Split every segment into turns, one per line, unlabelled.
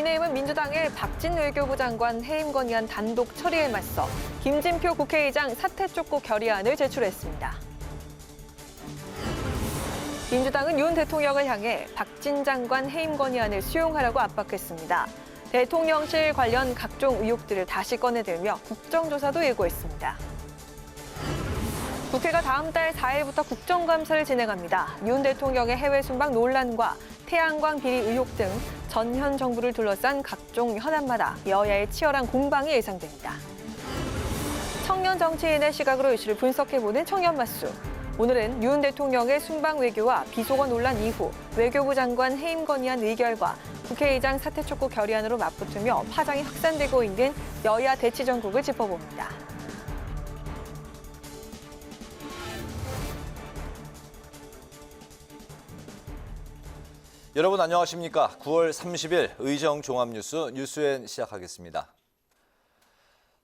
국민의힘은 민주당의 박진 외교부 장관 해임 건의안 단독 처리에 맞서 김진표 국회의장 사퇴 촉구 결의안을 제출했습니다. 민주당은 윤 대통령을 향해 박진 장관 해임 건의안을 수용하라고 압박했습니다. 대통령실 관련 각종 의혹들을 다시 꺼내들며 국정조사도 예고했습니다. 국회가 다음 달 4일부터 국정감사를 진행합니다. 윤 대통령의 해외 순방 논란과 태양광 비리 의혹 등 전현 정부를 둘러싼 각종 현안마다 여야의 치열한 공방이 예상됩니다. 청년 정치인의 시각으로 이슈를 분석해보는 청년맞수. 오늘은 윤 대통령의 순방 외교와 비속어 논란 이후 외교부 장관 해임 건의안 의결과 국회의장 사퇴 촉구 결의안으로 맞붙으며 파장이 확산되고 있는 여야 대치 전국을 짚어봅니다.
여러분 안녕하십니까? 9월 30일 의정 종합뉴스 뉴스엔 시작하겠습니다.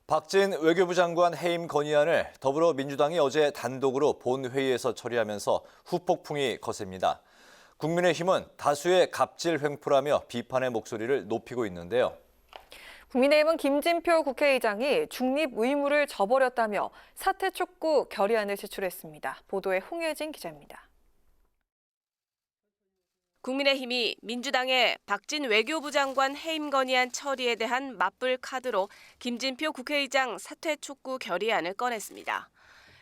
박진 외교부 장관 해임 건의안을 더불어민주당이 어제 단독으로 본회의에서 처리하면서 후폭풍이 거셉니다. 국민의힘은 다수의 갑질 횡포라며 비판의 목소리를 높이고 있는데요.
국민의힘은 김진표 국회의장이 중립 의무를 저버렸다며 사퇴 촉구 결의안을 제출했습니다. 보도에 홍혜진 기자입니다.
국민의힘이 민주당의 박진 외교부 장관 해임 건의안 처리에 대한 맞불 카드로 김진표 국회의장 사퇴 촉구 결의안을 꺼냈습니다.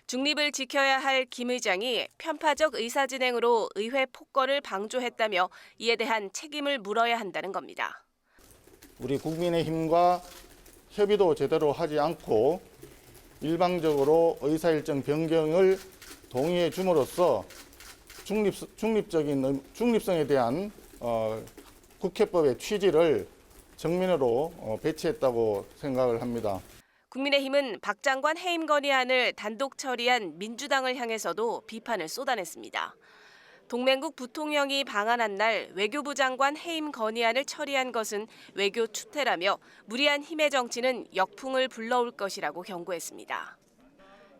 중립을 지켜야 할 김 의장이 편파적 의사진행으로 의회 폭거를 방조했다며 이에 대한 책임을 물어야 한다는 겁니다.
우리 국민의힘과 협의도 제대로 하지 않고 일방적으로 의사일정 변경을 동의해 줌으로써 중립성에 대한 국회법의 취지를 정면으로 배치했다고 생각을 합니다.
국민의힘은 박 장관 해임 건의안을 단독 처리한 민주당을 향해서도 비판을 쏟아냈습니다. 동맹국 부통령이 방한한 날 외교부 장관 해임 건의안을 처리한 것은 외교 추태라며 무리한 힘의 정치는 역풍을 불러올 것이라고 경고했습니다.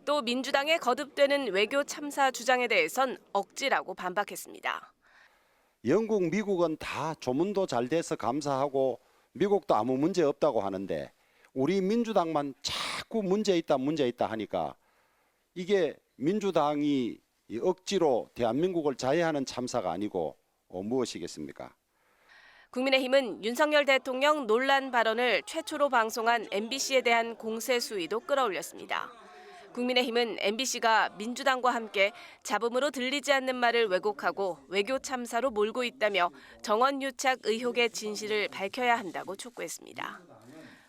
또 민주당의 거듭되는 외교 참사 주장에 대해선 억지라고 반박했습니다.
영국, 미국은 다 조문도 잘 돼서 감사하고 미국도 아무 문제 없다고 하는데 우리 민주당만 자꾸 문제 있다 하니까 이게 민주당이 억지로 대한민국을 자해하는 참사가 아니고 무엇이겠습니까?
국민의힘은 윤석열 대통령 논란 발언을 최초로 방송한 MBC에 대한 공세 수위도 끌어올렸습니다. 국민의힘은 MBC가 민주당과 함께 잡음으로 들리지 않는 말을 왜곡하고 외교 참사로 몰고 있다며 정원유착 의혹의 진실을 밝혀야 한다고 촉구했습니다.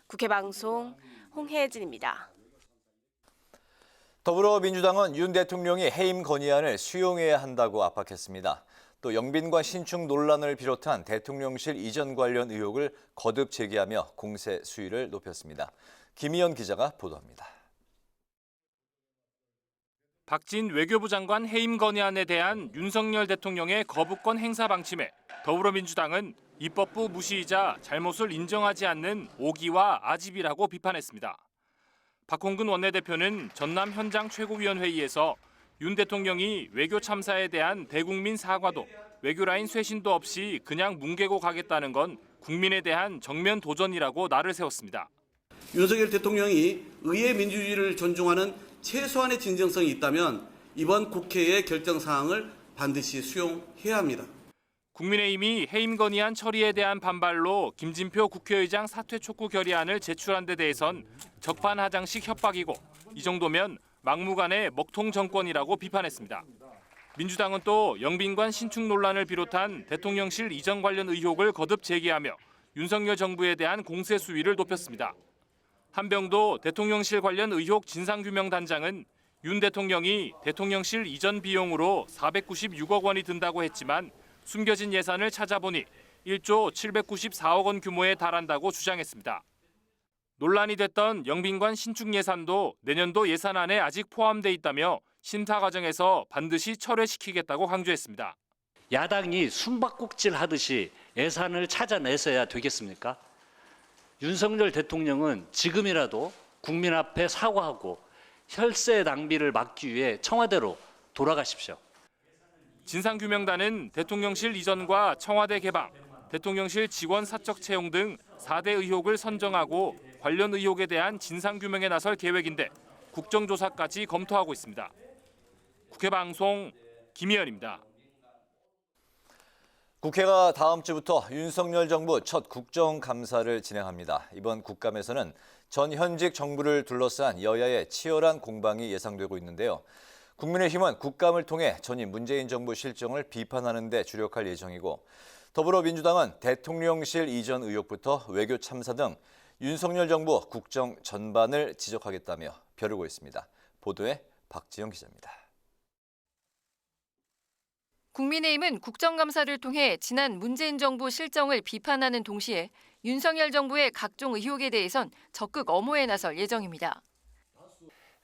국회방송 홍혜진입니다.
더불어민주당은 윤 대통령이 해임 건의안을 수용해야 한다고 압박했습니다. 또 영빈관 신축 논란을 비롯한 대통령실 이전 관련 의혹을 거듭 제기하며 공세 수위를 높였습니다. 김희연 기자가 보도합니다.
박진 외교부 장관 해임 건의안에 대한 윤석열 대통령의 거부권 행사 방침에 더불어민주당은 입법부 무시이자 잘못을 인정하지 않는 오기와 아집이라고 비판했습니다. 박홍근 원내대표는 전남 현장 최고위원회의에서 윤 대통령이 외교 참사에 대한 대국민 사과도 외교라인 쇄신도 없이 그냥 뭉개고 가겠다는 건 국민에 대한 정면 도전이라고 날을 세웠습니다.
윤석열 대통령이 의회 민주주의를 존중하는 최소한의 진정성이 있다면 이번 국회의 결정 사항을 반드시 수용해야 합니다.
국민의힘이 해임 건의안 처리에 대한 반발로 김진표 국회의장 사퇴 촉구 결의안을 제출한 데 대해선 적반하장식 협박이고 이 정도면 막무가내 먹통 정권이라고 비판했습니다. 민주당은 또 영빈관 신축 논란을 비롯한 대통령실 이전 관련 의혹을 거듭 제기하며 윤석열 정부에 대한 공세 수위를 높였습니다. 한병도 대통령실 관련 의혹 진상규명단장은 윤 대통령이 대통령실 이전 비용으로 496억 원이 든다고 했지만 숨겨진 예산을 찾아보니 1조 794억 원 규모에 달한다고 주장했습니다. 논란이 됐던 영빈관 신축 예산도 내년도 예산안에 아직 포함돼 있다며 심사 과정에서 반드시 철회시키겠다고 강조했습니다.
야당이 숨바꼭질 하듯이 예산을 찾아내서야 되겠습니까? 윤석열 대통령은 지금이라도 국민 앞에 사과하고 혈세 낭비를 막기 위해 청와대로 돌아가십시오.
진상규명단은 대통령실 이전과 청와대 개방, 대통령실 직원 사적 채용 등 4대 의혹을 선정하고 관련 의혹에 대한 진상규명에 나설 계획인데 국정조사까지 검토하고 있습니다. 국회 방송 김희연입니다.
국회가 다음 주부터 윤석열 정부 첫 국정감사를 진행합니다. 이번 국감에서는 전 현직 정부를 둘러싼 여야의 치열한 공방이 예상되고 있는데요. 국민의힘은 국감을 통해 전임 문재인 정부 실정을 비판하는 데 주력할 예정이고, 더불어민주당은 대통령실 이전 의혹부터 외교 참사 등 윤석열 정부 국정 전반을 지적하겠다며 벼르고 있습니다. 보도에 박지영 기자입니다.
국민의힘은 국정감사를 통해 지난 문재인 정부 실정을 비판하는 동시에 윤석열 정부의 각종 의혹에 대해선 적극 엄호에 나설 예정입니다.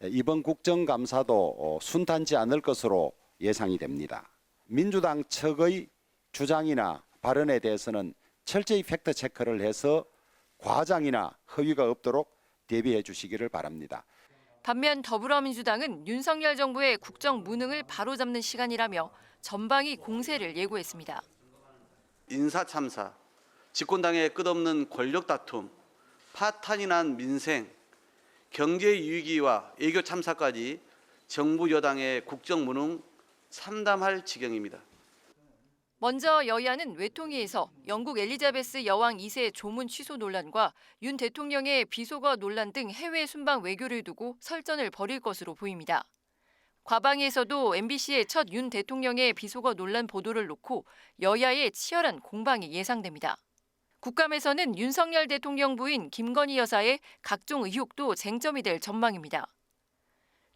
이번 국정감사도 순탄치 않을 것으로 예상이 됩니다. 민주당 측의 주장이나 발언에 대해서는 철저히 팩트 체크를 해서 과장이나 허위가 없도록 대비해 주시기를 바랍니다.
반면 더불어민주당은 윤석열 정부의 국정 무능을 바로잡는 시간이라며 전방위 공세를 예고했습니다.
인사참사, 집권당의 끝없는 권력 다툼, 파탄이 난 민생, 경제 위기와 외교 참사까지 정부 여당의 국정 무능 참담할 지경입니다.
먼저 여야는 외통위에서 영국 엘리자베스 여왕 2세 조문 취소 논란과 윤 대통령의 비속어 논란 등 해외 순방 외교를 두고 설전을 벌일 것으로 보입니다. 과방위에서도 MBC의 첫 윤 대통령의 비속어 논란 보도를 놓고 여야의 치열한 공방이 예상됩니다. 국감에서는 윤석열 대통령 부인 김건희 여사의 각종 의혹도 쟁점이 될 전망입니다.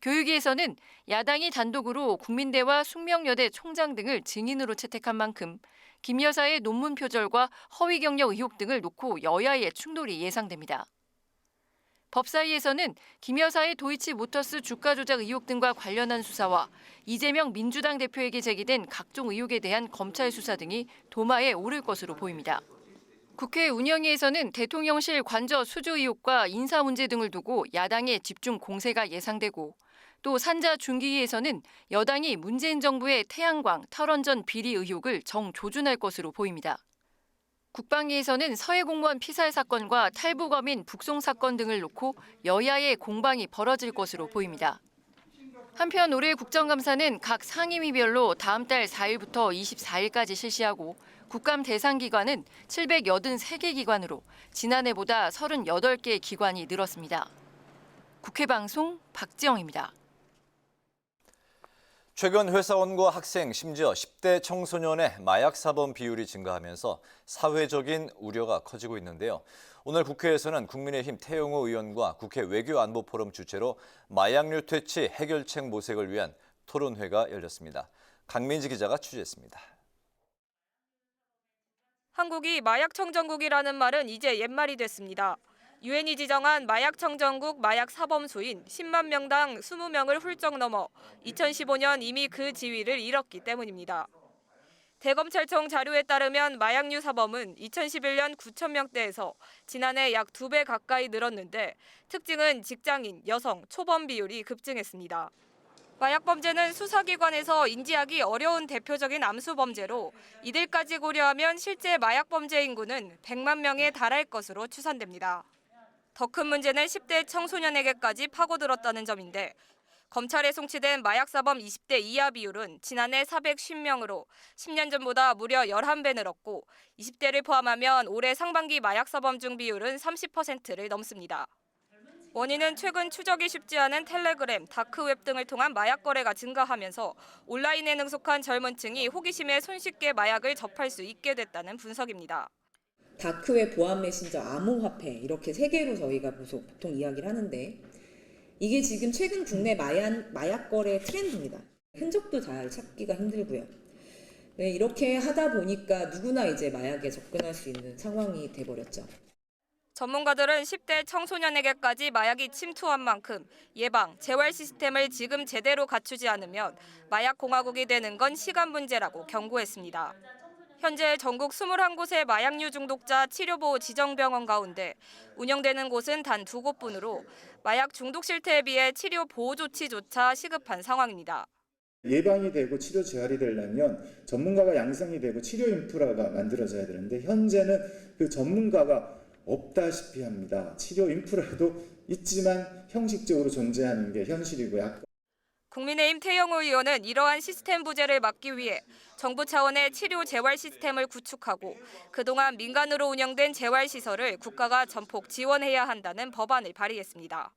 교육위에서는 야당이 단독으로 국민대와 숙명여대 총장 등을 증인으로 채택한 만큼 김 여사의 논문 표절과 허위 경력 의혹 등을 놓고 여야의 충돌이 예상됩니다. 법사위에서는 김 여사의 도이치모터스 주가 조작 의혹 등과 관련한 수사와 이재명 민주당 대표에게 제기된 각종 의혹에 대한 검찰 수사 등이 도마에 오를 것으로 보입니다. 국회 운영위에서는 대통령실 관저 수주 의혹과 인사 문제 등을 두고 야당의 집중 공세가 예상되고, 또 산자 중기위에서는 여당이 문재인 정부의 태양광, 탈원전 비리 의혹을 정조준할 것으로 보입니다. 국방위에서는 서해 공무원 피살 사건과 탈북어민 북송 사건 등을 놓고 여야의 공방이 벌어질 것으로 보입니다. 한편 올해 국정감사는 각 상임위별로 다음 달 4일부터 24일까지 실시하고 국감 대상 기관은 783개 기관으로 지난해보다 38개 기관이 늘었습니다. 국회 방송 박지영입니다.
최근 회사원과 학생, 심지어 10대 청소년의 마약 사범 비율이 증가하면서 사회적인 우려가 커지고 있는데요. 오늘 국회에서는 국민의힘 태영호 의원과 국회 외교안보포럼 주최로 마약류 퇴치 해결책 모색을 위한 토론회가 열렸습니다. 강민지 기자가 취재했습니다.
한국이 마약청정국이라는 말은 이제 옛말이 됐습니다. 유엔이 지정한 마약청정국 마약 사범수인 10만 명당 20명을 훌쩍 넘어 2015년 이미 그 지위를 잃었기 때문입니다. 대검찰청 자료에 따르면 마약류 사범은 2011년 9천 명대에서 지난해 약 2배 가까이 늘었는데, 특징은 직장인, 여성, 초범 비율이 급증했습니다. 마약 범죄는 수사기관에서 인지하기 어려운 대표적인 암수 범죄로 이들까지 고려하면 실제 마약 범죄 인구는 100만 명에 달할 것으로 추산됩니다. 더 큰 문제는 10대 청소년에게까지 파고들었다는 점인데, 검찰에 송치된 마약사범 20대 이하 비율은 지난해 450명으로 10년 전보다 무려 11배 늘었고, 20대를 포함하면 올해 상반기 마약사범 중 비율은 30%를 넘습니다. 원인은 최근 추적이 쉽지 않은 텔레그램, 다크웹 등을 통한 마약 거래가 증가하면서 온라인에 능숙한 젊은 층이 호기심에 손쉽게 마약을 접할 수 있게 됐다는 분석입니다.
다크웹, 보안 메신저, 암호화폐 이렇게 세 개로 저희가 보통 이야기를 하는데, 이게 지금 최근 국내 마약 거래 트렌드입니다. 흔적도 잘 찾기가 힘들고요. 네, 이렇게 하다 보니까 누구나 이제 마약에 접근할 수 있는 상황이 돼버렸죠.
전문가들은 10대 청소년에게까지 마약이 침투한 만큼 예방, 재활 시스템을 지금 제대로 갖추지 않으면 마약 공화국이 되는 건 시간 문제라고 경고했습니다. 현재 전국 21곳의 마약류 중독자 치료보호 지정병원 가운데 운영되는 곳은 단 2곳뿐으로 마약 중독 실태에 비해 치료 보호 조치조차 시급한 상황입니다.
예방이 되고 치료 재활이 되려면 전문가가 양성이 되고 치료 인프라가 만들어져야 되는데 현재는 그 전문가가 없다시피 합니다. 치료 인프라도 있지만 형식적으로 존재하는 게 현실이고요.
국민의힘 태영호 의원은 이러한 시스템 부재를 막기 위해 정부 차원의 치료 재활 시스템을 구축하고 그동안 민간으로 운영된 재활시설을 국가가 전폭 지원해야 한다는 법안을 발의했습니다.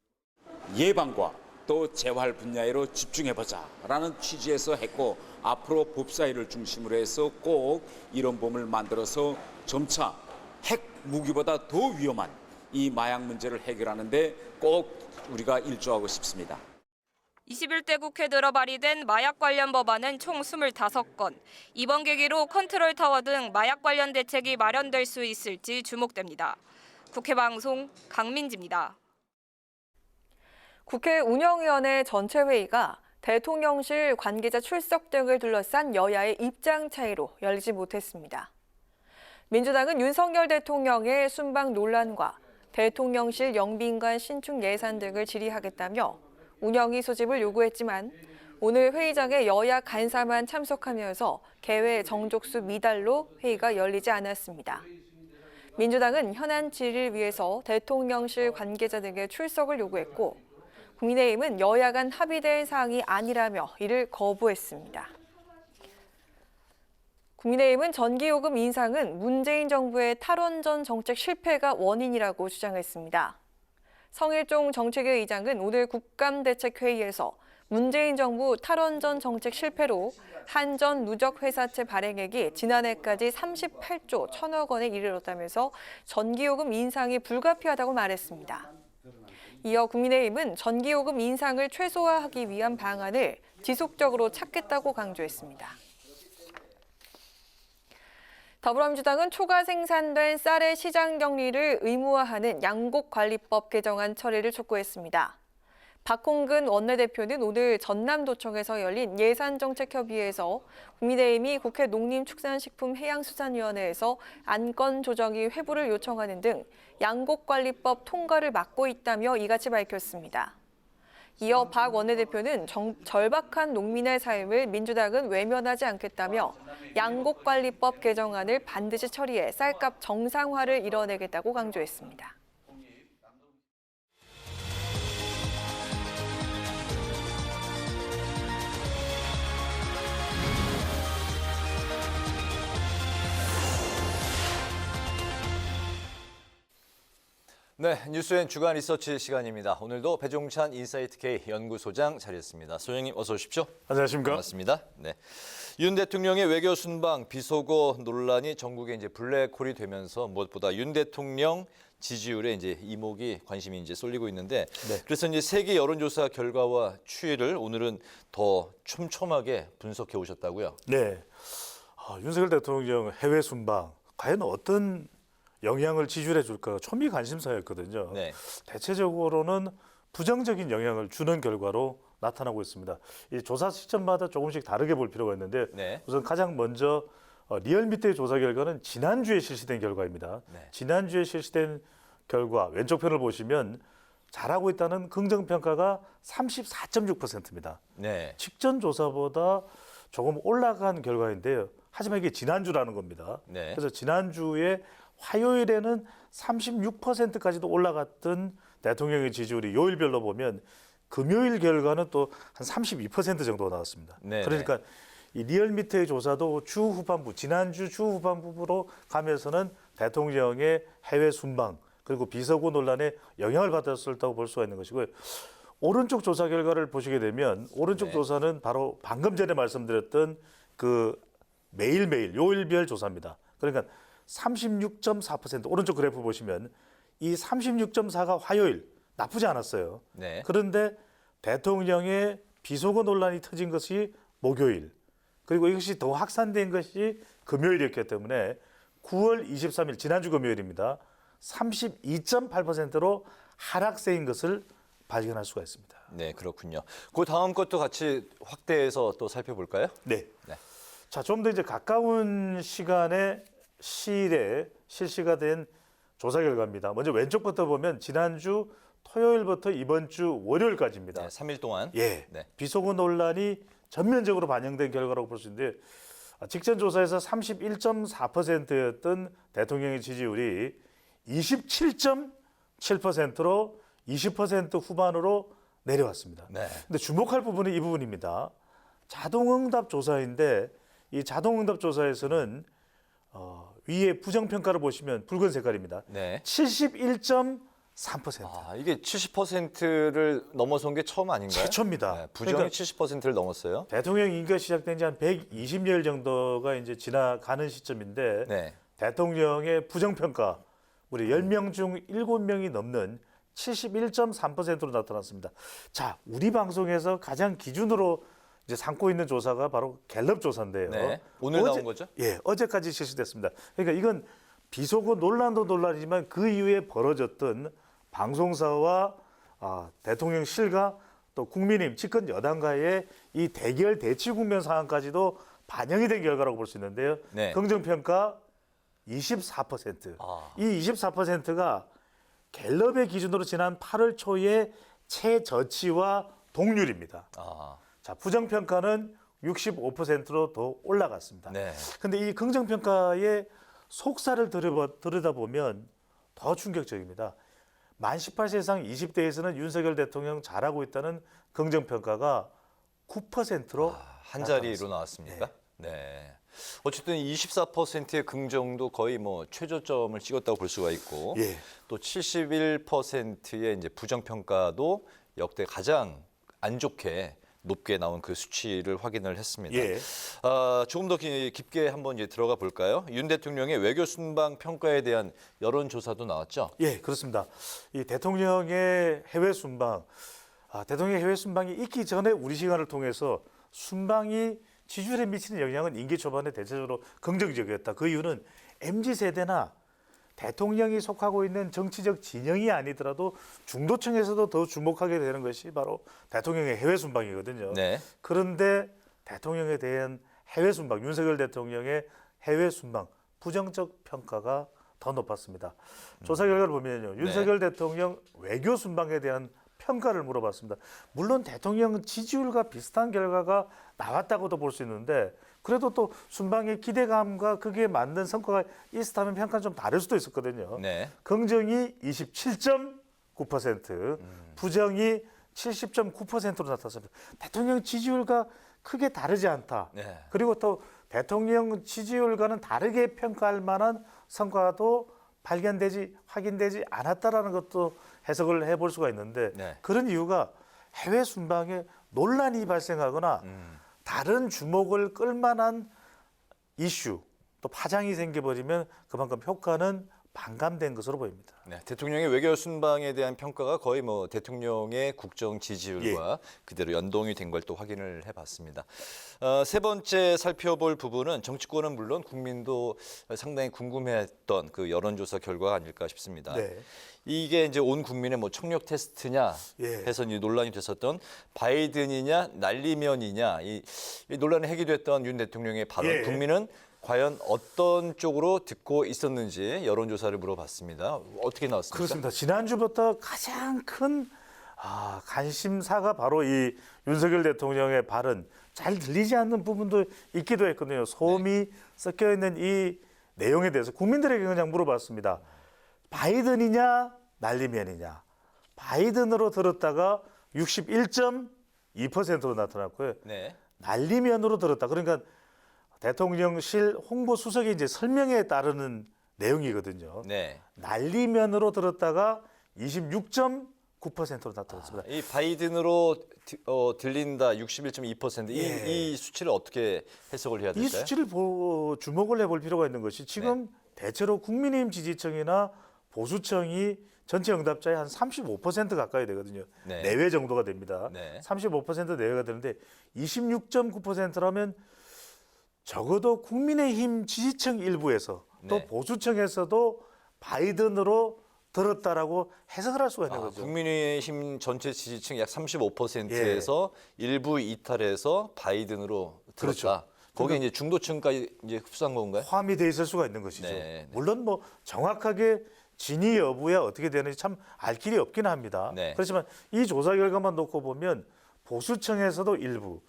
예방과 또 재활 분야로 집중해보자라는 취지에서 했고 앞으로 법사위를 중심으로 해서 꼭 이런 법을 만들어서 점차 핵 무기보다 더 위험한 이 마약 문제를 해결하는 데 꼭 우리가 일조하고 싶습니다.
21대 국회 들어 발의된 마약 관련 법안은 총 25건. 이번 계기로 컨트롤 타워 등 마약 관련 대책이 마련될 수 있을지 주목됩니다. 국회 방송 강민지입니다.
국회 운영위원회 전체 회의가 대통령실 관계자 출석 등을 둘러싼 여야의 입장 차이로 열리지 못했습니다. 민주당은 윤석열 대통령의 순방 논란과 대통령실 영빈관 신축 예산 등을 질의하겠다며 운영위 소집을 요구했지만 오늘 회의장에 여야 간사만 참석하면서 개회 정족수 미달로 회의가 열리지 않았습니다. 민주당은 현안 질의를 위해서 대통령실 관계자 등의 출석을 요구했고 국민의힘은 여야 간 합의된 사항이 아니라며 이를 거부했습니다. 국민의힘은 전기요금 인상은 문재인 정부의 탈원전 정책 실패가 원인이라고 주장했습니다. 성일종 정책위 의장은 오늘 국감대책회의에서 문재인 정부 탈원전 정책 실패로 한전 누적 회사채 발행액이 지난해까지 38조 1천억 원에 이르렀다면서 전기요금 인상이 불가피하다고 말했습니다. 이어 국민의힘은 전기요금 인상을 최소화하기 위한 방안을 지속적으로 찾겠다고 강조했습니다. 더불어민주당은 초과 생산된 쌀의 시장 격리를 의무화하는 양곡관리법 개정안 처리를 촉구했습니다. 박홍근 원내대표는 오늘 전남도청에서 열린 예산정책협의회에서 국민의힘이 국회 농림축산식품해양수산위원회에서 안건 조정이 회부를 요청하는 등 양곡관리법 통과를 막고 있다며 이같이 밝혔습니다. 이어 박 원내대표는 절박한 농민의 삶을 민주당은 외면하지 않겠다며 양곡관리법 개정안을 반드시 처리해 쌀값 정상화를 이뤄내겠다고 강조했습니다.
네, 뉴스엔 주간 리서치 시간입니다. 오늘도 배종찬 인사이트 K 연구소장 자리했습니다. 소장님 어서 오십시오.
안녕하십니까?
반갑습니다. 네, 윤 대통령의 외교 순방 비속어 논란이 전국에 이제 블랙홀이 되면서 무엇보다 윤 대통령 지지율에 이제 이목이 관심이 이제 쏠리고 있는데 그래서 이제 세계 여론조사 결과와 추이를 오늘은 더 촘촘하게 분석해 오셨다고요?
네, 윤석열 대통령 해외 순방 과연 어떤 영향을 지지율에 줄까 초미 관심사였거든요.
네.
대체적으로는 부정적인 영향을 주는 결과로 나타나고 있습니다. 이 조사 시점마다 조금씩 다르게 볼 필요가 있는데 우선 가장 먼저 리얼미터의 조사 결과는 지난주에 실시된 결과입니다. 지난주에 실시된 결과 왼쪽 편을 보시면 잘하고 있다는 긍정평가가 34.6%입니다. 직전 조사보다 조금 올라간 결과인데요. 하지만 이게 지난주라는 겁니다. 그래서 지난주에 화요일에는 36%까지도 올라갔던 대통령의 지지율이 요일별로 보면 금요일 결과는 또 한 32% 정도 나왔습니다. 그러니까 이 리얼미터의 조사도 주 후반부, 지난주 주 후반부로 가면서는 대통령의 해외 순방 그리고 비서고 논란에 영향을 받았었다고 볼 수가 있는 것이고요. 오른쪽 조사 결과를 보시게 되면 오른쪽 조사는 바로 방금 전에 말씀드렸던 그 매일매일 요일별 조사입니다. 그러니까 36.4% 오른쪽 그래프 보시면 이 36.4가 화요일 나쁘지 않았어요. 그런데 대통령의 비속어 논란이 터진 것이 목요일 그리고 이것이 더 확산된 것이 금요일이었기 때문에 9월 23일 지난주 금요일입니다. 32.8%로 하락세인 것을 발견할 수가 있습니다.
네, 그렇군요. 그 다음 것도 같이 확대해서 또 살펴볼까요?
네. 자, 좀 더 이제 가까운 시일에 실시가 된 조사 결과입니다. 먼저 왼쪽부터 보면 지난주 토요일부터 이번 주 월요일까지입니다.
3일 동안.
비속어 논란이 전면적으로 반영된 결과라고 볼 수 있는데 직전 조사에서 31.4%였던 대통령의 지지율이 27.7%로 20% 후반으로 내려왔습니다.
네.
근데 주목할 부분은 이 부분입니다. 자동응답 조사인데 이 자동응답 조사에서는 위에 부정평가를 보시면 붉은 색깔입니다.
네.
71.3%.
이게 70%를 넘어선 게 처음 아닌가요?
최초입니다.
네, 부정이
그러니까
70%를 넘었어요.
대통령 임기가 시작된 지 한 120여일 정도가 이제 지나가는 시점인데
네.
대통령의 부정평가 우리 10명 중 7명이 넘는 71.3%로 나타났습니다. 자, 우리 방송에서 가장 기준으로 이제 삼고 있는 조사가 바로 갤럽 조사인데요.
네. 오늘 나온 거죠?
예, 어제까지 실시됐습니다. 그러니까 이건 비속어 논란도 논란이지만 그 이후에 벌어졌던 방송사와 대통령실과 또 국민의힘 집권 여당과의 이 대결 대치 국면 상황까지도 반영이 된 결과라고 볼 수 있는데요.
네.
긍정평가 24%. 이 24%가 갤럽의 기준으로 지난 8월 초의 최저치와 동률입니다. 자, 부정평가는 65%로 더 올라갔습니다.
네.
근데 이 긍정평가의 속사를 들여다보면 더 충격적입니다. 만 18세 이상 20대에서는 윤석열 대통령 잘하고 있다는 긍정평가가 9%로
한 자리로 나왔습니까? 네. 어쨌든 24%의 긍정도 거의 뭐 최저점을 찍었다고 볼 수가 있고
예.
또 71%의 이제 부정평가도 역대 가장 안 좋게 높게 나온 그 수치를 확인을 했습니다.
예.
조금 더 깊게 한번 이제 들어가 볼까요? 윤 대통령의 외교 순방 평가에 대한 여론조사도 나왔죠?
예, 그렇습니다. 이 대통령의 해외 순방, 대통령의 해외 순방이 있기 전에 우리 시간을 통해서 순방이 지지율에 미치는 영향은 임기 초반에 대체적으로 긍정적이었다. 그 이유는 MZ세대나 대통령이 속하고 있는 정치적 진영이 아니더라도 중도층에서도 더 주목하게 되는 것이 바로 대통령의 해외 순방이거든요.
네.
그런데 대통령에 대한 해외 순방, 윤석열 대통령의 해외 순방 부정적 평가가 더 높았습니다. 조사 결과를 보면요. 윤석열 대통령 외교 순방에 대한 평가를 물어봤습니다. 물론 대통령 지지율과 비슷한 결과가 나왔다고도 볼 수 있는데 그래도 또 순방의 기대감과 그게 맞는 성과가 있었다면 평가는 좀 다를 수도 있었거든요.
네.
긍정이 27.9%, 부정이 70.9%로 나타났습니다. 대통령 지지율과 크게 다르지 않다.
네.
그리고 또 대통령 지지율과는 다르게 평가할 만한 성과도 확인되지 않았다라는 것도 해석을 해볼 수가 있는데
네.
그런 이유가 해외 순방에 논란이 발생하거나 다른 주목을 끌만한 이슈 또 파장이 생겨버리면 그만큼 효과는 반감된 것으로 보입니다.
네, 대통령의 외교 순방에 대한 평가가 거의 뭐 대통령의 국정 지지율과 그대로 연동이 된 걸 또 확인을 해봤습니다. 세 번째 살펴볼 부분은 정치권은 물론 국민도 상당히 궁금해했던 그 여론조사 결과가 아닐까 싶습니다.
네.
이게 이제 온 국민의 뭐 청력 테스트냐 해서 논란이 됐었던 바이든이냐 날리면이냐 이 논란의 핵이 됐던 윤 대통령의 발언 국민은 과연 어떤 쪽으로 듣고 있었는지 여론조사를 물어봤습니다. 어떻게 나왔습니까?
그렇습니다. 지난주부터 가장 큰 관심사가 바로 이 윤석열 대통령의 발언 잘 들리지 않는 부분도 있기도 했거든요. 소음이 섞여 있는 이 내용에 대해서 국민들에게 그냥 물어봤습니다. 바이든이냐 날리면이냐. 바이든으로 들었다가 61.2%로 나타났고요.
네.
날리면으로 들었다. 그러니까 대통령실 홍보수석이 이제 설명에 따르는 내용이거든요.
네.
날리면으로 들었다가 26.9%로 나타났습니다.
이 바이든으로 들린다 61.2% 이 수치를 어떻게 해석을 해야 될까요?
이 수치를 주목을 해볼 필요가 있는 것이 지금 대체로 국민의힘 지지층이나 보수층이 전체 응답자의 한 35% 가까이 되거든요.
네.
내외 정도가 됩니다.
네.
35% 내외가 되는데 26.9%라면 적어도 국민의힘 지지층 일부에서 또 보수층에서도 바이든으로 들었다라고 해석을 할 수가 있는 거죠.
국민의힘 전체 지지층 약 35%에서 일부 이탈해서 바이든으로 들었다.
그렇죠.
거기에 이제 중도층까지 이제 흡수한 건가요?
포함이 돼 있을 수가 있는 것이죠.
네.
물론 뭐 정확하게 진위 여부에 어떻게 되는지 참 알 길이 없긴 합니다.
네.
그렇지만 이 조사 결과만 놓고 보면 보수층에서도 일부,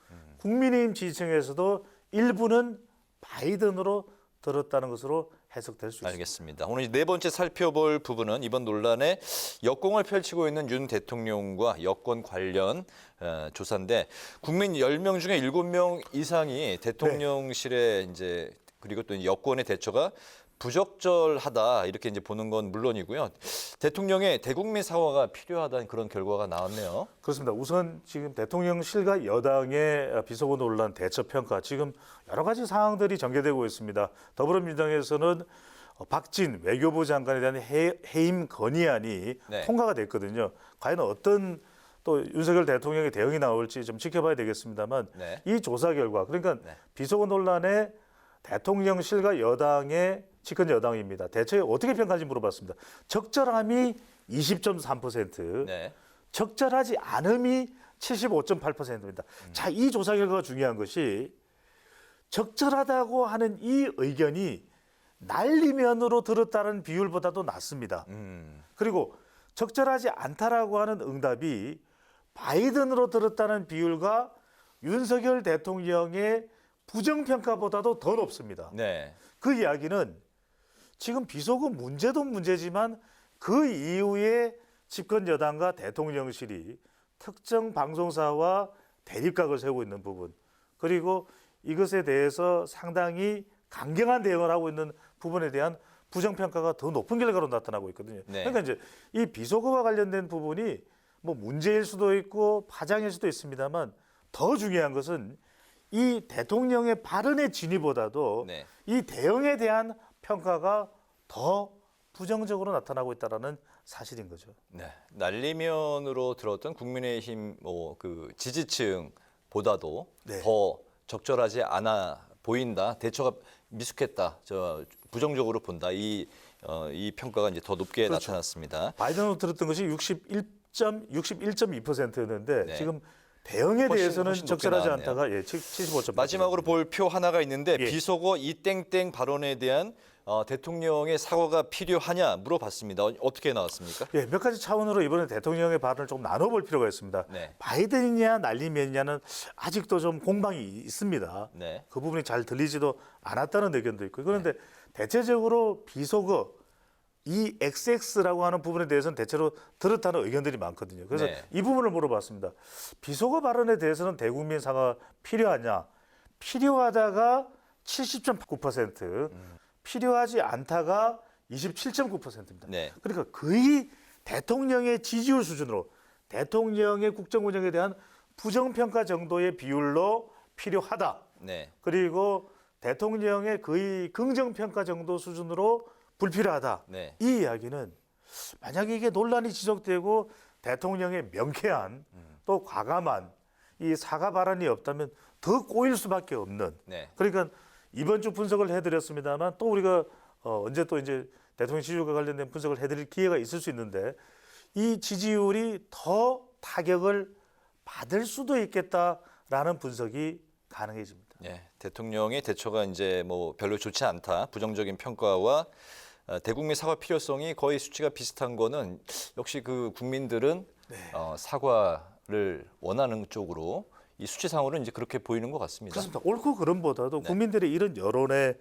국민의힘 지지층에서도 일부는 바이든으로 들었다는 것으로 해석될 수 있습니다.
알겠습니다. 오늘 네 번째 살펴볼 부분은 이번 논란에 역공을 펼치고 있는 윤 대통령과 여권 관련 조사인데 국민 10명 중에 7명 이상이 대통령실에 이제 그리고 또 여권의 대처가 부적절하다 이렇게 이제 보는 건 물론이고요. 대통령의 대국민 사과가 필요하다는 그런 결과가 나왔네요.
그렇습니다. 우선 지금 대통령실과 여당의 비속어 논란 대처 평가 지금 여러 가지 상황들이 전개되고 있습니다. 더불어민주당에서는 박진 외교부 장관에 대한 해임 건의안이 통과가 됐거든요. 과연 어떤 또 윤석열 대통령의 대응이 나올지 좀 지켜봐야 되겠습니다만 이 조사 결과 그러니까 비속어 논란에 대통령실과 여당의 집권 여당입니다. 대처에 어떻게 평가하는지 물어봤습니다. 적절함이 20.3%, 적절하지 않음이 75.8%입니다. 자, 이 조사 결과가 중요한 것이 적절하다고 하는 이 의견이 날리면으로 들었다는 비율보다도 낮습니다. 그리고 적절하지 않다라고 하는 응답이 바이든으로 들었다는 비율과 윤석열 대통령의 부정평가보다도 더 높습니다. 그 이야기는 지금 비속어 문제도 문제지만 그 이후에 집권 여당과 대통령실이 특정 방송사와 대립각을 세우고 있는 부분 그리고 이것에 대해서 상당히 강경한 대응을 하고 있는 부분에 대한 부정평가가 더 높은 결과로 나타나고 있거든요. 그러니까 이제 이 비속어와 관련된 부분이 뭐 문제일 수도 있고 파장일 수도 있습니다만 더 중요한 것은 이 대통령의 발언의 진위보다도 이 대응에 대한 평가가 더 부정적으로 나타나고 있다는 사실인 거죠.
날리면으로 들었던 국민의힘 그 지지층보다도 더 적절하지 않아 보인다. 대처가 미숙했다. 부정적으로 본다. 이 평가가 이제 더 높게 나타났습니다.
바이든으로 들었던 것이 61.2%였는데 지금 대응에 대해서는
훨씬
적절하지
나왔네요.
않다가 75.8%.
마지막으로 볼 표 하나가 있는데 비속어 이땡땡 발언에 대한 대통령의 사과가 필요하냐 물어봤습니다. 어떻게 나왔습니까?
몇 가지 차원으로 이번에 대통령의 발언을 좀 나눠볼 필요가 있습니다. 바이든이냐 날리면이냐는 아직도 좀 공방이 있습니다. 그 부분이 잘 들리지도 않았다는 의견도 있고 그런데 대체적으로 비속어 이 XX라고 하는 부분에 대해서는 대체로 들었다는 의견들이 많거든요. 그래서 이 부분을 물어봤습니다. 비속어 발언에 대해서는 대국민 사과가 필요하냐? 필요하다가 70.9%, 필요하지 않다가 27.9%입니다. 그러니까 거의 대통령의 지지율 수준으로 대통령의 국정 운영에 대한 부정평가 정도의 비율로 필요하다. 그리고 대통령의 거의 긍정평가 정도 수준으로 불필요하다. 이 이야기는 만약에 이게 논란이 지속되고 대통령의 명쾌한 또 과감한 이 사과 발언이 없다면 더 꼬일 수밖에 없는. 그러니까 이번 주 분석을 해드렸습니다만 또 우리가 언제 또 이제 대통령 지지율과 관련된 분석을 해드릴 기회가 있을 수 있는데 이 지지율이 더 타격을 받을 수도 있겠다라는 분석이 가능해집니다.
대통령의 대처가 이제 뭐 별로 좋지 않다. 부정적인 평가와 대국민 사과 필요성이 거의 수치가 비슷한 거는 역시 그 국민들은 사과를 원하는 쪽으로 이 수치상으로는 이제 그렇게 보이는 것 같습니다.
그렇습니다. 옳고 그름보다도 국민들의 이런 여론의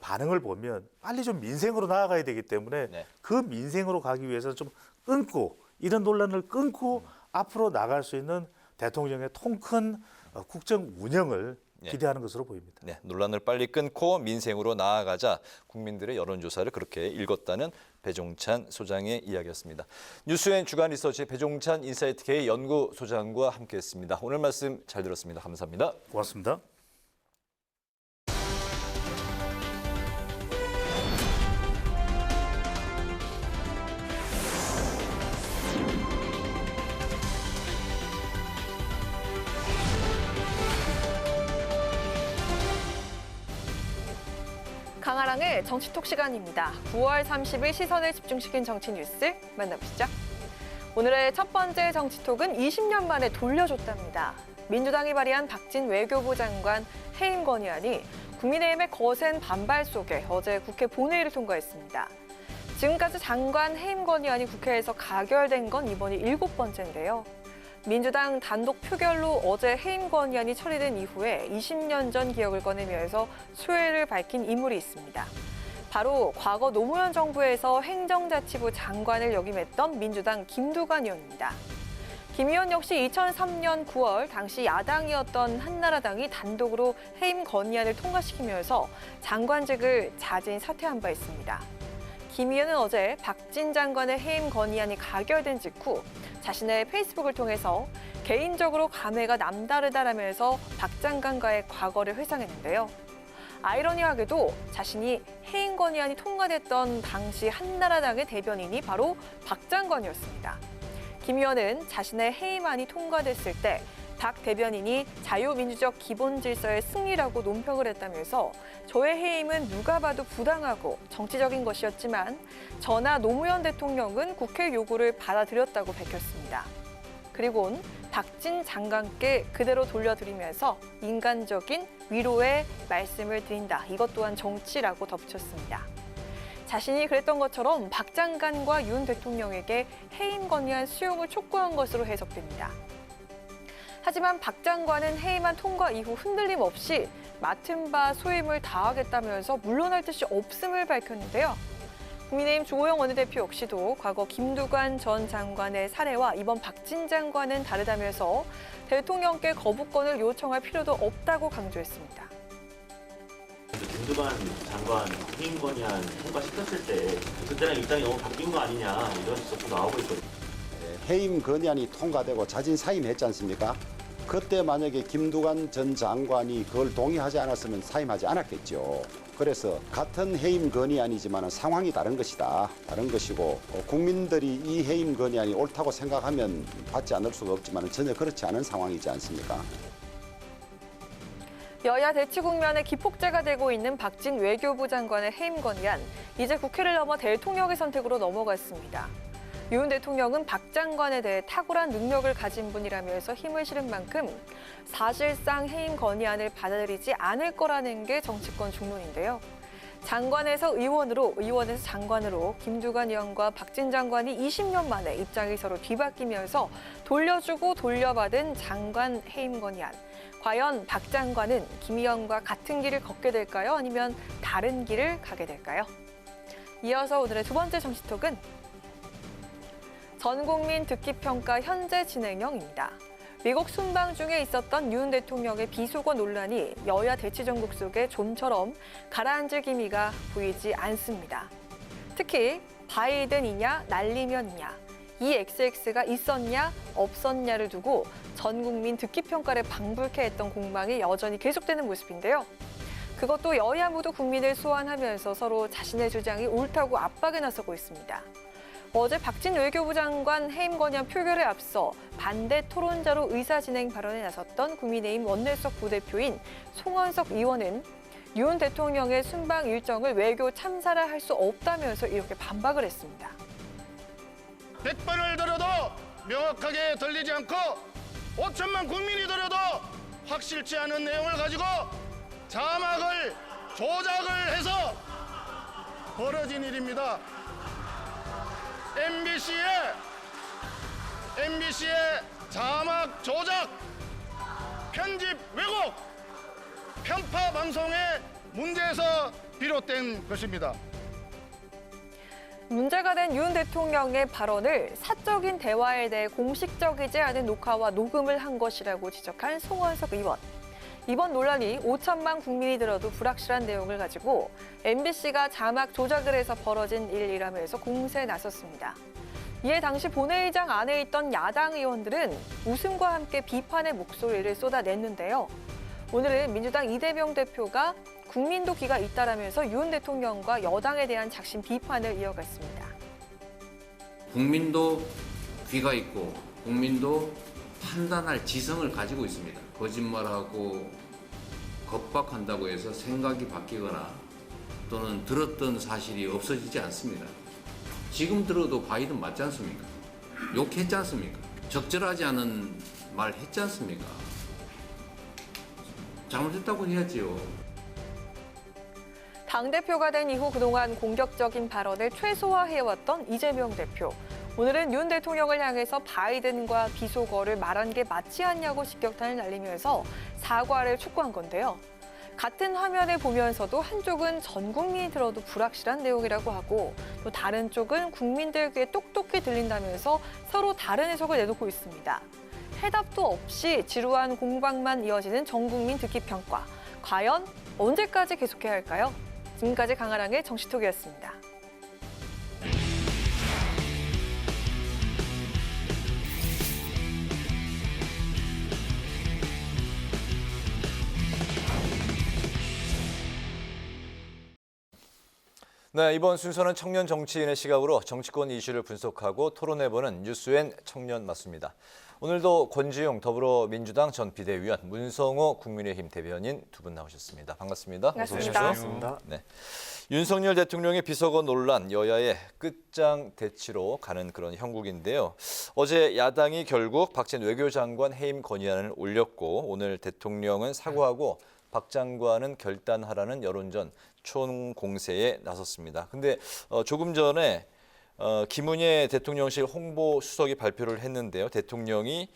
반응을 보면 빨리 좀 민생으로 나아가야 되기 때문에 그 민생으로 가기 위해서 좀 끊고 이런 논란을 끊고 앞으로 나갈 수 있는 대통령의 통큰 국정 운영을 기대하는 것으로 보입니다.
논란을 빨리 끊고 민생으로 나아가자 국민들의 여론조사를 그렇게 읽었다는 배종찬 소장의 이야기였습니다. 뉴스엔 주간 리서치 배종찬 인사이트 K 연구소장과 함께했습니다. 오늘 말씀 잘 들었습니다. 감사합니다.
고맙습니다.
강아랑의 정치톡 시간입니다. 9월 30일 시선을 집중시킨 정치 뉴스 만나보시죠. 오늘의 첫 번째 정치톡은 20년 만에 돌려줬답니다. 민주당이 발의한 박진 외교부 장관 해임 건의안이 국민의힘의 거센 반발 속에 어제 국회 본회의를 통과했습니다. 지금까지 장관 해임 건의안이 국회에서 가결된 건 이번이 7번째인데요. 민주당 단독 표결로 어제 해임 건의안이 처리된 이후에 20년 전 기억을 꺼내면서 소회를 밝힌 인물이 있습니다. 바로 과거 노무현 정부에서 행정자치부 장관을 역임했던 민주당 김두관 의원입니다. 김 의원 역시 2003년 9월 당시 야당이었던 한나라당이 단독으로 해임 건의안을 통과시키면서 장관직을 자진 사퇴한 바 있습니다. 김 의원은 어제 박진 장관의 해임 건의안이 가결된 직후 자신의 페이스북을 통해서 개인적으로 감회가 남다르다라면서 박 장관과의 과거를 회상했는데요. 아이러니하게도 자신이 해임 건의안이 통과됐던 당시 한나라당의 대변인이 바로 박 장관이었습니다. 김 의원은 자신의 해임안이 통과됐을 때 박 대변인이 자유민주적 기본 질서의 승리라고 논평을 했다면서 저의 해임은 누가 봐도 부당하고 정치적인 것이었지만 저나 노무현 대통령은 국회 요구를 받아들였다고 밝혔습니다. 그리고는 박진 장관께 그대로 돌려드리면서 인간적인 위로의 말씀을 드린다. 이것 또한 정치라고 덧붙였습니다. 자신이 그랬던 것처럼 박 장관과 윤 대통령에게 해임 건의안 수용을 촉구한 것으로 해석됩니다. 하지만 박 장관은 해임안 통과 이후 흔들림 없이 맡은 바 소임을 다하겠다면서 물러날 뜻이 없음을 밝혔는데요. 국민의힘 주호영 원내대표 역시도 과거 김두관 전 장관의 사례와 이번 박진 장관은 다르다면서 대통령께 거부권을 요청할 필요도 없다고 강조했습니다.
김두관 장관 해임 건의안 통과시켰을 때 그때랑 입장이 너무 바뀐 거 아니냐 이런 지적도 나오고 있거든요.
해임 건의안이 통과되고 자진 사임했지 않습니까? 그때 만약에 김두관 전 장관이 그걸 동의하지 않았으면 사임하지 않았겠죠. 그래서 같은 해임 건의안이지만 상황이 다른 것이다. 다른 것이고 국민들이 이 해임 건의안이 옳다고 생각하면 받지 않을 수가 없지만 전혀 그렇지 않은 상황이지 않습니까?
여야 대치 국면에 기폭제가 되고 있는 박진 외교부 장관의 해임 건의안, 이제 국회를 넘어 대통령의 선택으로 넘어갔습니다. 윤 대통령은 박 장관에 대해 탁월한 능력을 가진 분이라면서 힘을 실은 만큼 사실상 해임 건의안을 받아들이지 않을 거라는 게 정치권 중론인데요. 장관에서 의원으로, 의원에서 장관으로 김두관 의원과 박진 장관이 20년 만에 입장이 서로 뒤바뀌면서 돌려주고 돌려받은 장관 해임 건의안. 과연 박 장관은 김 의원과 같은 길을 걷게 될까요? 아니면 다른 길을 가게 될까요? 이어서 오늘의 두 번째 정치톡은 전국민 듣기평가 현재 진행형입니다. 미국 순방 중에 있었던 윤 대통령의 비속어 논란이 여야 대치 전국 속에 좀처럼 가라앉을 기미가 보이지 않습니다. 특히 바이든이냐 날리면이냐, 이 XX가 있었냐 없었냐를 두고 전 국민 듣기평가를 방불케 했던 공방이 여전히 계속되는 모습인데요. 그것도 여야 모두 국민을 소환하면서 서로 자신의 주장이 옳다고 압박에 나서고 있습니다. 어제 박진 외교부 장관 해임 건의안 표결에 앞서 반대 토론자로 의사진행 발언에 나섰던 국민의힘 원내수석 부대표인 송원석 의원은 윤 대통령의 순방 일정을 외교 참사라 할 수 없다면서 이렇게 반박을 했습니다.
100번을 들어도 명확하게 들리지 않고 5천만 국민이 들어도 확실치 않은 내용을 가지고 자막을 조작을 해서 벌어진 일입니다. MBC의 자막 조작, 편집 왜곡, 편파 방송의 문제에서 비롯된 것입니다.
문제가 된 윤 대통령의 발언을 사적인 대화에 대해 공식적이지 않은 녹화와 녹음을 한 것이라고 지적한 송원석 의원. 이번 논란이 5천만 국민이 들어도 불확실한 내용을 가지고 MBC가 자막 조작을 해서 벌어진 일이라면서 공세에 나섰습니다. 이에 당시 본회의장 안에 있던 야당 의원들은 웃음과 함께 비판의 목소리를 쏟아냈는데요. 오늘은 민주당 이재명 대표가 국민도 귀가 있다라면서 윤 대통령과 여당에 대한 작심 비판을 이어갔습니다.
국민도 귀가 있고 국민도 판단할 지성을 가지고 있습니다. 거짓말하고 겁박한다고 해서 생각이 바뀌거나 또는 들었던 사실이 없어지지 않습니다. 지금 들어도 바이든 맞지 않습니까? 욕했지 않습니까? 적절하지 않은 말 했지 않습니까? 잘못했다고 해야지요.
당대표가 된 이후 그동안 공격적인 발언을 최소화해왔던 이재명 대표. 오늘은 윤 대통령을 향해서 바이든과 비속어를 말한 게 맞지 않냐고 직격탄을 날리면서 사과를 촉구한 건데요. 같은 화면을 보면서도 한쪽은 전 국민이 들어도 불확실한 내용이라고 하고 또 다른 쪽은 국민들 귀에 똑똑히 들린다면서 서로 다른 해석을 내놓고 있습니다. 해답도 없이 지루한 공방만 이어지는 전 국민 듣기 평가. 과연 언제까지 계속해야 할까요? 지금까지 강아랑의 정치톡이었습니다.
네, 이번 순서는 청년 정치인의 시각으로 정치권 이슈를 분석하고 토론해보는 뉴스엔 청년 맞습니다. 오늘도 권지용 더불어민주당 전 비대위원, 문성호 국민의힘 대변인 두 분 나오셨습니다. 반갑습니다.
반갑습니다.
어서 오십시오. 네. 윤석열 대통령의 비서거 논란, 여야의 끝장 대치로 가는 그런 형국인데요. 어제 야당이 결국 박진 외교장관 해임 건의안을 올렸고 오늘 대통령은 사과하고 박 장관은 결단하라는 여론전 총공세에 나섰습니다. 근데 조금 전에 김은혜 대통령실 홍보수석이 발표를 했는데요. 대통령이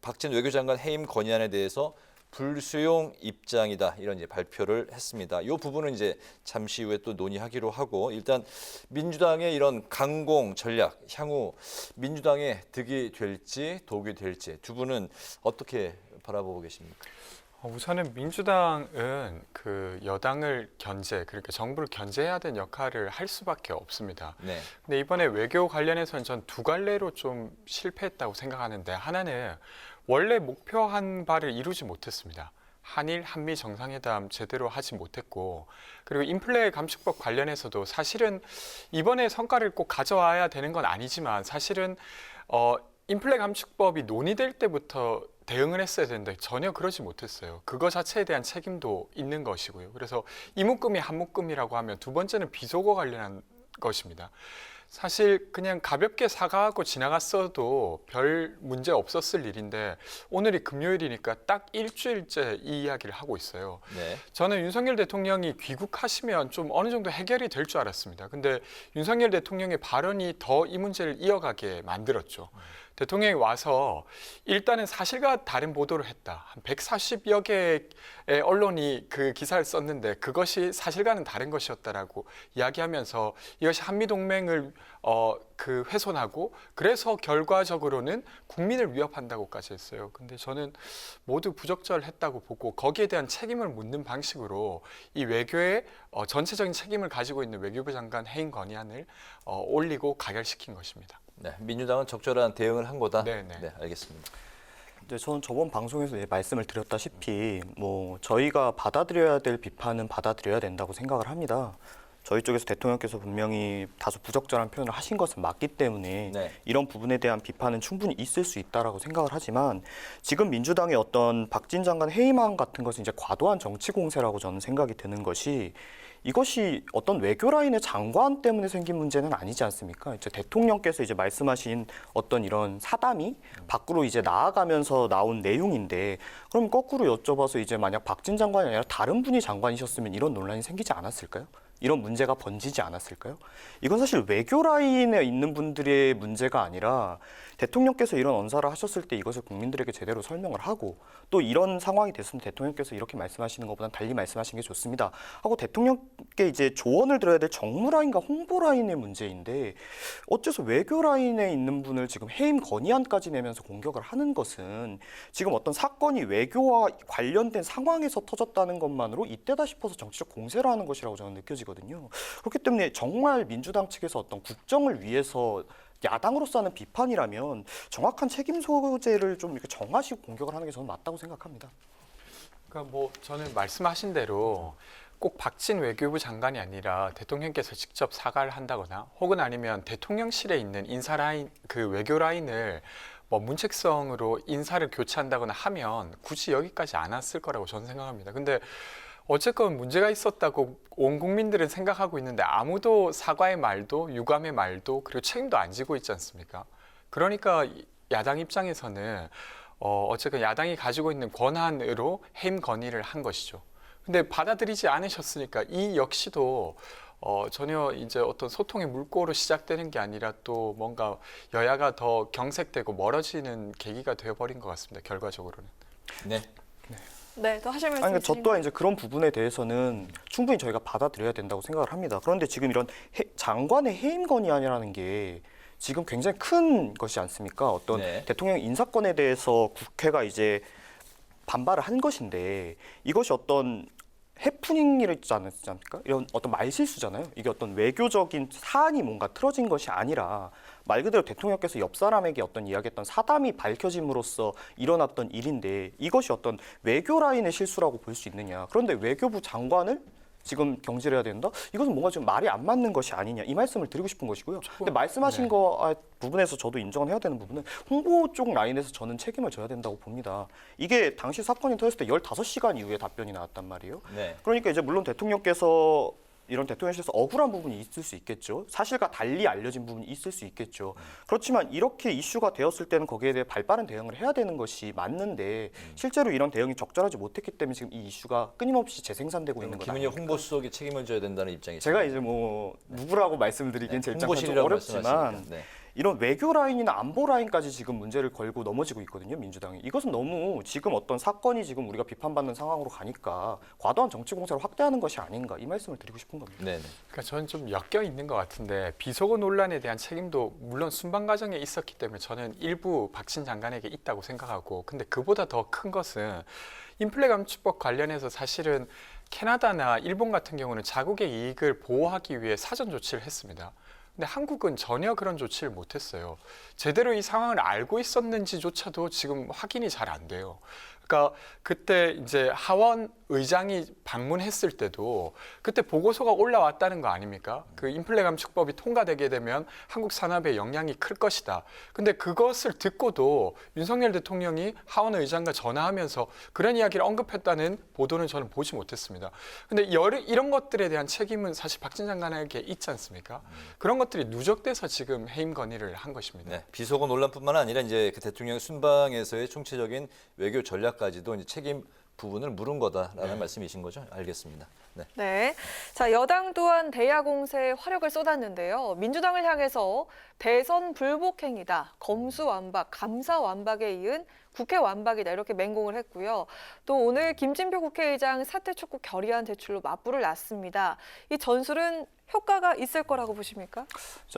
박진 외교장관 해임 건의안에 대해서 불수용 입장이다 이런 이제 발표를 했습니다. 이 부분은 이제 잠시 후에 또 논의하기로 하고 일단 민주당의 이런 강공 전략 향후 민주당의 득이 될지 독이 될지 두 분은 어떻게 바라보고 계십니까?
우선은 민주당은 그 여당을 그러니까 정부를 견제해야 되는 역할을 할 수밖에 없습니다.
네.
근데 이번에 외교 관련해서는 전 두 갈래로 좀 실패했다고 생각하는데 하나는 원래 목표한 바를 이루지 못했습니다. 한일, 한미 정상회담 제대로 하지 못했고 그리고 인플레 감축법 관련해서도 사실은 이번에 성과를 꼭 가져와야 되는 건 아니지만 사실은 인플레 감축법이 논의될 때부터 대응을 했어야 되는데 전혀 그러지 못했어요. 그거 자체에 대한 책임도 있는 것이고요. 그래서 이묶음이 한묶음이라고 하면 두 번째는 비속어 관련한 것입니다. 사실 그냥 가볍게 사과하고 지나갔어도 별 문제 없었을 일인데 오늘이 금요일이니까 딱 일주일째 이 이야기를 하고 있어요.
네.
저는 윤석열 대통령이 귀국하시면 좀 어느 정도 해결이 될 줄 알았습니다. 근데 윤석열 대통령의 발언이 더 이 문제를 이어가게 만들었죠. 대통령이 와서 일단은 사실과 다른 보도를 했다. 한 140여 개의 언론이 그 기사를 썼는데 그것이 사실과는 다른 것이었다라고 이야기하면서 이것이 한미동맹을 훼손하고 그래서 결과적으로는 국민을 위협한다고까지 했어요. 근데 저는 모두 부적절했다고 보고 거기에 대한 책임을 묻는 방식으로 이 외교의 전체적인 책임을 가지고 있는 외교부 장관 해임 건의안을 올리고 가결시킨 것입니다.
네, 민주당은 적절한 대응을 한 거다.
네,
알겠습니다.
네, 저는 저번 방송에서 말씀을 드렸다시피 저희가 받아들여야 될 비판은 받아들여야 된다고 생각을 합니다. 저희 쪽에서 대통령께서 분명히 다소 부적절한 표현을 하신 것은 맞기 때문에 이런 부분에 대한 비판은 충분히 있을 수 있다라고 생각을 하지만 지금 민주당의 어떤 박진 장관 해임안 같은 것은 이제 과도한 정치 공세라고 저는 생각이 드는 것이 이것이 어떤 외교 라인의 장관 때문에 생긴 문제는 아니지 않습니까? 이제 대통령께서 이제 말씀하신 어떤 이런 사담이 밖으로 이제 나아가면서 나온 내용인데 그럼 거꾸로 여쭤봐서 이제 만약 박진 장관이 아니라 다른 분이 장관이셨으면 이런 논란이 생기지 않았을까요? 이런 문제가 번지지 않았을까요? 이건 사실 외교 라인에 있는 분들의 문제가 아니라 대통령께서 이런 언사를 하셨을 때 이것을 국민들에게 제대로 설명을 하고 또 이런 상황이 됐으면 대통령께서 이렇게 말씀하시는 것보다는 달리 말씀하시는 게 좋습니다 하고 대통령께 이제 조언을 들어야 될 정무 라인과 홍보 라인의 문제인데 어째서 외교 라인에 있는 분을 지금 해임 건의안까지 내면서 공격을 하는 것은 지금 어떤 사건이 외교와 관련된 상황에서 터졌다는 것만으로 이때다 싶어서 정치적 공세를 하는 것이라고 저는 느껴지거든요. 그렇기 때문에 정말 민주당 측에서 어떤 국정을 위해서 야당으로서 하는 비판이라면 정확한 책임 소재를 좀 이렇게 정하시고 공격을 하는 게 저는 맞다고 생각합니다.
그러니까 저는 말씀하신 대로 꼭 박진 외교부 장관이 아니라 대통령께서 직접 사과를 한다거나 혹은 아니면 대통령실에 있는 인사 라인, 그 외교 라인을 문책성으로 인사를 교체한다거나 하면 굳이 여기까지 안 왔을 거라고 저는 생각합니다. 근데 어쨌건 문제가 있었다고 온 국민들은 생각하고 있는데 아무도 사과의 말도 유감의 말도 그리고 책임도 안 지고 있지 않습니까? 그러니까 야당 입장에서는 어쨌든 야당이 가지고 있는 권한으로 해임 건의를 한 것이죠. 근데 받아들이지 않으셨으니까 이 역시도 전혀 이제 어떤 소통의 물꼬로 시작되는 게 아니라 또 뭔가 여야가 더 경색되고 멀어지는 계기가 되어버린 것 같습니다. 결과적으로는.
네.
네, 또 하실 말씀
아니, 그러니까 저
있으신가요?
또한 이제 그런 부분에 대해서는 충분히 저희가 받아들여야 된다고 생각을 합니다. 그런데 지금 이런 장관의 해임 건의안이라는 게 지금 굉장히 큰 것이 않습니까? 어떤
네.
대통령 인사권에 대해서 국회가 이제 반발을 한 것인데 이것이 어떤 해프닝이지 않습니까? 이런 어떤 말실수잖아요. 이게 어떤 외교적인 사안이 뭔가 틀어진 것이 아니라 말 그대로 대통령께서 옆 사람에게 어떤 이야기했던 사담이 밝혀짐으로써 일어났던 일인데 이것이 어떤 외교 라인의 실수라고 볼 수 있느냐. 그런데 외교부 장관을 지금 경질해야 된다? 이것은 뭔가 좀 말이 안 맞는 것이 아니냐 이 말씀을 드리고 싶은 것이고요. 근데 말씀하신 거 부분에서 저도 인정을 해야 되는 부분은 홍보 쪽 라인에서 저는 책임을 져야 된다고 봅니다. 이게 당시 사건이 터졌을 때 15시간 이후에 답변이 나왔단 말이에요.
네.
그러니까 이제 물론 대통령께서 이런 대통령실에서 억울한 부분이 있을 수 있겠죠. 사실과 달리 알려진 부분이 있을 수 있겠죠. 그렇지만 이렇게 이슈가 되었을 때는 거기에 대해 발빠른 대응을 해야 되는 것이 맞는데 실제로 이런 대응이 적절하지 못했기 때문에 지금 이 이슈가 끊임없이 재생산되고 있는 거다.
김은희 홍보수석이 책임을 져야 된다는 입장이죠.
제가 이제 뭐 누구라고 말씀을 드리기엔 제 입장은 좀
홍보실이라고
어렵지만
말씀하시니까. 네.
이런 외교 라인이나 안보 라인까지 지금 문제를 걸고 넘어지고 있거든요, 민주당이. 이것은 너무 지금 어떤 사건이 지금 우리가 비판받는 상황으로 가니까 과도한 정치 공세를 확대하는 것이 아닌가 이 말씀을 드리고 싶은 겁니다.
네.
그러니까 저는 좀 엮여 있는 것 같은데 비속어 논란에 대한 책임도 물론 순방 과정에 있었기 때문에 저는 일부 박신 장관에게 있다고 생각하고 근데 그보다 더 큰 것은 인플레 감축법 관련해서 사실은 캐나다나 일본 같은 경우는 자국의 이익을 보호하기 위해 사전 조치를 했습니다. 근데 한국은 전혀 그런 조치를 못했어요. 제대로 이 상황을 알고 있었는지조차도 지금 확인이 잘 안 돼요. 그러니까 그때 이제 하원 의장이 방문했을 때도 그때 보고서가 올라왔다는 거 아닙니까? 그 인플레 감축법이 통과되게 되면 한국 산업에 영향이 클 것이다. 근데 그것을 듣고도 윤석열 대통령이 하원 의장과 전화하면서 그런 이야기를 언급했다는 보도는 저는 보지 못했습니다. 근데 이런 것들에 대한 책임은 사실 박진 장관에게 있지 않습니까? 그런 것들이 누적돼서 지금 해임 건의를 한 것입니다.
네, 비속어 논란뿐만 아니라 이제 그 대통령 순방에서의 총체적인 외교 전략까지도 이제 책임 부분을 물은 거다라는 말씀이신 거죠? 알겠습니다. 네.
네. 자, 여당 또한 대야 공세에 화력을 쏟았는데요. 민주당을 향해서 대선 불복행위다, 검수완박, 감사완박에 이은 국회 완박이다 이렇게 맹공을 했고요. 또 오늘 김진표 국회의장 사퇴 촉구 결의안 제출로 맞불을 놨습니다. 이 전술은 효과가 있을 거라고 보십니까?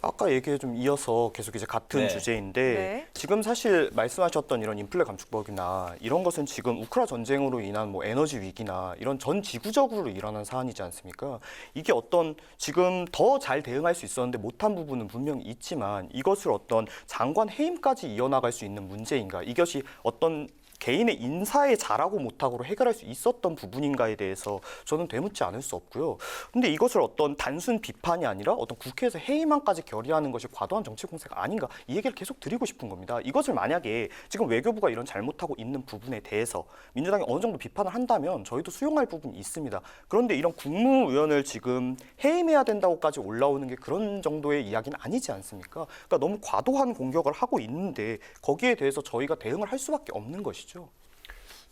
아까 얘기에 좀 이어서 계속 이제 같은
네.
주제인데
네.
지금 사실 말씀하셨던 이런 인플레 감축법이나 이런 것은 지금 우크라 전쟁으로 인한 뭐 에너지 위기나 이런 전 지구적으로 일어난 사안이지 않습니까? 이게 어떤 지금 더 잘 대응할 수 있었는데 못한 부분은 분명히 있지만 이것을 어떤 장관 해임까지 이어나갈 수 있는 문제인가? 이것이 어떤 개인의 인사에 잘하고 못하고로 해결할 수 있었던 부분인가에 대해서 저는 되묻지 않을 수 없고요. 근데 이것을 어떤 단순 비판이 아니라 어떤 국회에서 해임안까지 결의하는 것이 과도한 정치 공세가 아닌가 이 얘기를 계속 드리고 싶은 겁니다. 이것을 만약에 지금 외교부가 이런 잘못하고 있는 부분에 대해서 민주당이 어느 정도 비판을 한다면 저희도 수용할 부분이 있습니다. 그런데 이런 국무위원을 지금 해임해야 된다고까지 올라오는 게 그런 정도의 이야기는 아니지 않습니까? 그러니까 너무 과도한 공격을 하고 있는데 거기에 대해서 저희가 대응을 할 수밖에 없는 것이죠.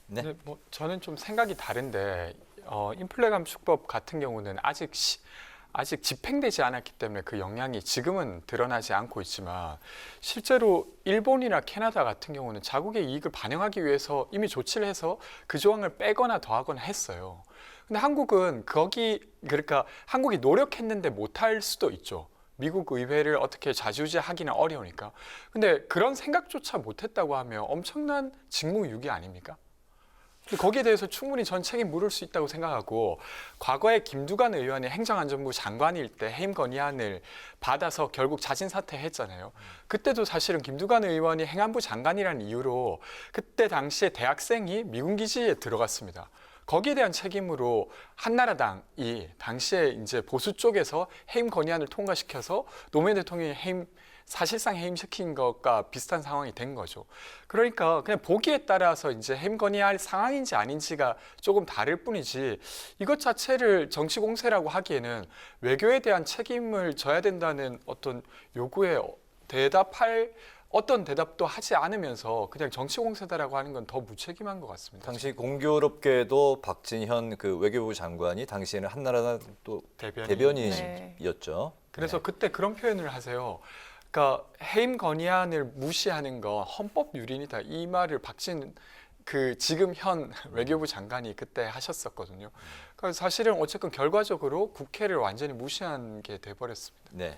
네.
근데 뭐 저는 좀 생각이 다른데 인플레 감축법 같은 경우는 아직 집행되지 않았기 때문에 그 영향이 지금은 드러나지 않고 있지만 실제로 일본이나 캐나다 같은 경우는 자국의 이익을 반영하기 위해서 이미 조치를 해서 그 조항을 빼거나 더하거나 했어요. 근데 한국은 그러니까 한국이 노력했는데 못할 수도 있죠. 미국 의회를 어떻게 좌지우지하기는 어려우니까. 근데 그런 생각조차 못했다고 하면 엄청난 직무유기 아닙니까? 거기에 대해서 충분히 전 책임 물을 수 있다고 생각하고 과거에 김두관 의원이 행정안전부 장관일 때 해임 건의안을 받아서 결국 자진 사퇴했잖아요. 그때도 사실은 김두관 의원이 행안부 장관이라는 이유로 그때 당시에 대학생이 미군 기지에 들어갔습니다. 거기에 대한 책임으로 한나라당이 당시에 이제 보수 쪽에서 해임 건의안을 통과시켜서 노무현 대통령이 사실상 해임시킨 것과 비슷한 상황이 된 거죠. 그러니까 그냥 보기에 따라서 이제 해임 건의할 상황인지 아닌지가 조금 다를 뿐이지 이것 자체를 정치 공세라고 하기에는 외교에 대한 책임을 져야 된다는 어떤 요구에 대답할 어떤 대답도 하지 않으면서 그냥 정치 공세다라고 하는 건 더 무책임한 것 같습니다.
당시 공교롭게도 박진현 그 외교부 장관이 당시에는 한나라당 또 대변인이었죠.
그래서 그때 그런 표현을 하세요. 그러니까 해임 건의안을 무시하는 거 헌법 유린이다. 이 말을 그 지금 현 외교부 장관이 그때 하셨었거든요. 그러니까 사실은 어쨌든 결과적으로 국회를 완전히 무시한 게 돼버렸습니다.
네.